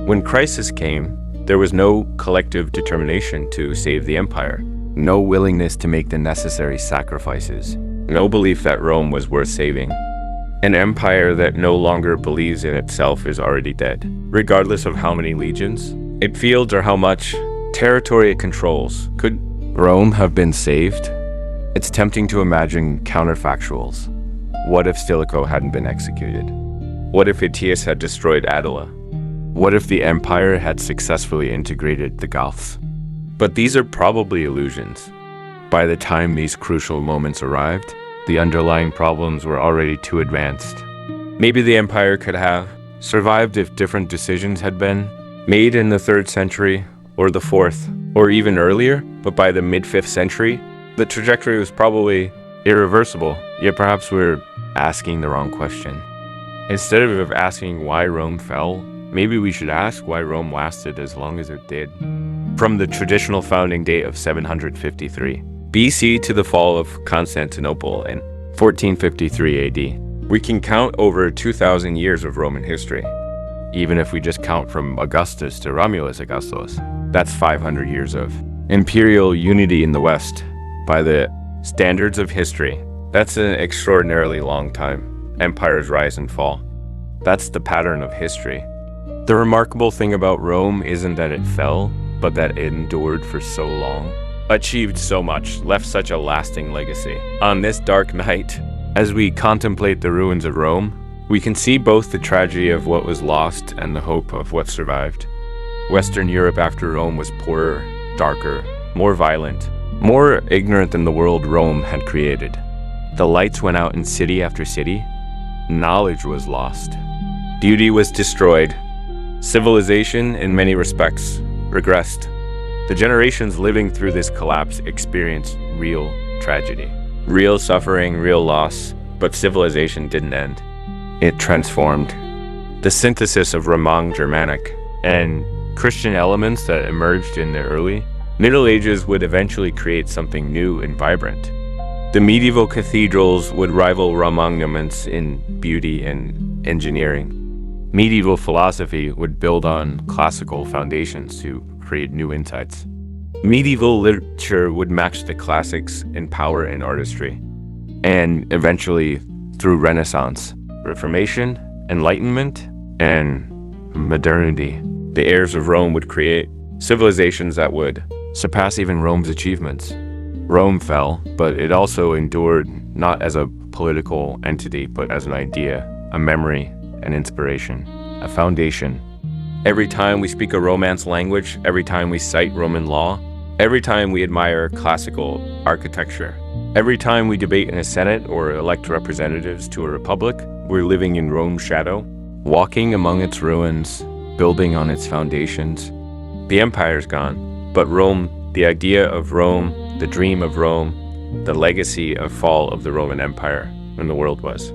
Speaker 1: When crisis came, there was no collective determination to save the empire, no willingness to make the necessary sacrifices, no belief that Rome was worth saving. An empire that no longer believes in itself is already dead, regardless of how many legions it fields or how much territory it controls. Could Rome have been saved? It's tempting to imagine counterfactuals. What if Stilicho hadn't been executed? What if Aetius had destroyed Attila? What if the empire had successfully integrated the Goths? But these are probably illusions. By the time these crucial moments arrived, the underlying problems were already too advanced. Maybe the empire could have survived if different decisions had been made in the 3rd century or the 4th, or even earlier, but by the mid-5th century, the trajectory was probably irreversible, yet perhaps we're asking the wrong question. Instead of asking why Rome fell, maybe we should ask why Rome lasted as long as it did. From the traditional founding date of 753 BC to the fall of Constantinople in 1453 AD, we can count over 2,000 years of Roman history. Even if we just count from Augustus to Romulus Augustus, that's 500 years of imperial unity in the West. By the standards of history, that's an extraordinarily long time. Empires rise and fall. That's the pattern of history. The remarkable thing about Rome isn't that it fell, but that it endured for so long, achieved so much, left such a lasting legacy. On this dark night, as we contemplate the ruins of Rome, we can see both the tragedy of what was lost and the hope of what survived. Western Europe after Rome was poorer, darker, more violent, more ignorant than the world Rome had created. The lights went out in city after city. Knowledge was lost. Beauty was destroyed. Civilization, in many respects, regressed. The generations living through this collapse experienced real tragedy, real suffering, real loss, but civilization didn't end. It transformed. The synthesis of Romang Germanic and Christian elements that emerged in the early Middle Ages would eventually create something new and vibrant. The medieval cathedrals would rival Romagnoments in beauty and engineering. Medieval philosophy would build on classical foundations to create new insights. Medieval literature would match the classics in power and artistry. And eventually, through Renaissance, Reformation, Enlightenment, and modernity, the heirs of Rome would create civilizations that would surpass even Rome's achievements. Rome fell, but it also endured not as a political entity, but as an idea, a memory, an inspiration, a foundation. Every time we speak a Romance language, every time we cite Roman law, every time we admire classical architecture, every time we debate in a Senate or elect representatives to a republic, we're living in Rome's shadow, walking among its ruins, building on its foundations. The empire's gone, but Rome, the idea of Rome, the dream of Rome, the legacy of fall of the Roman Empire when the world was.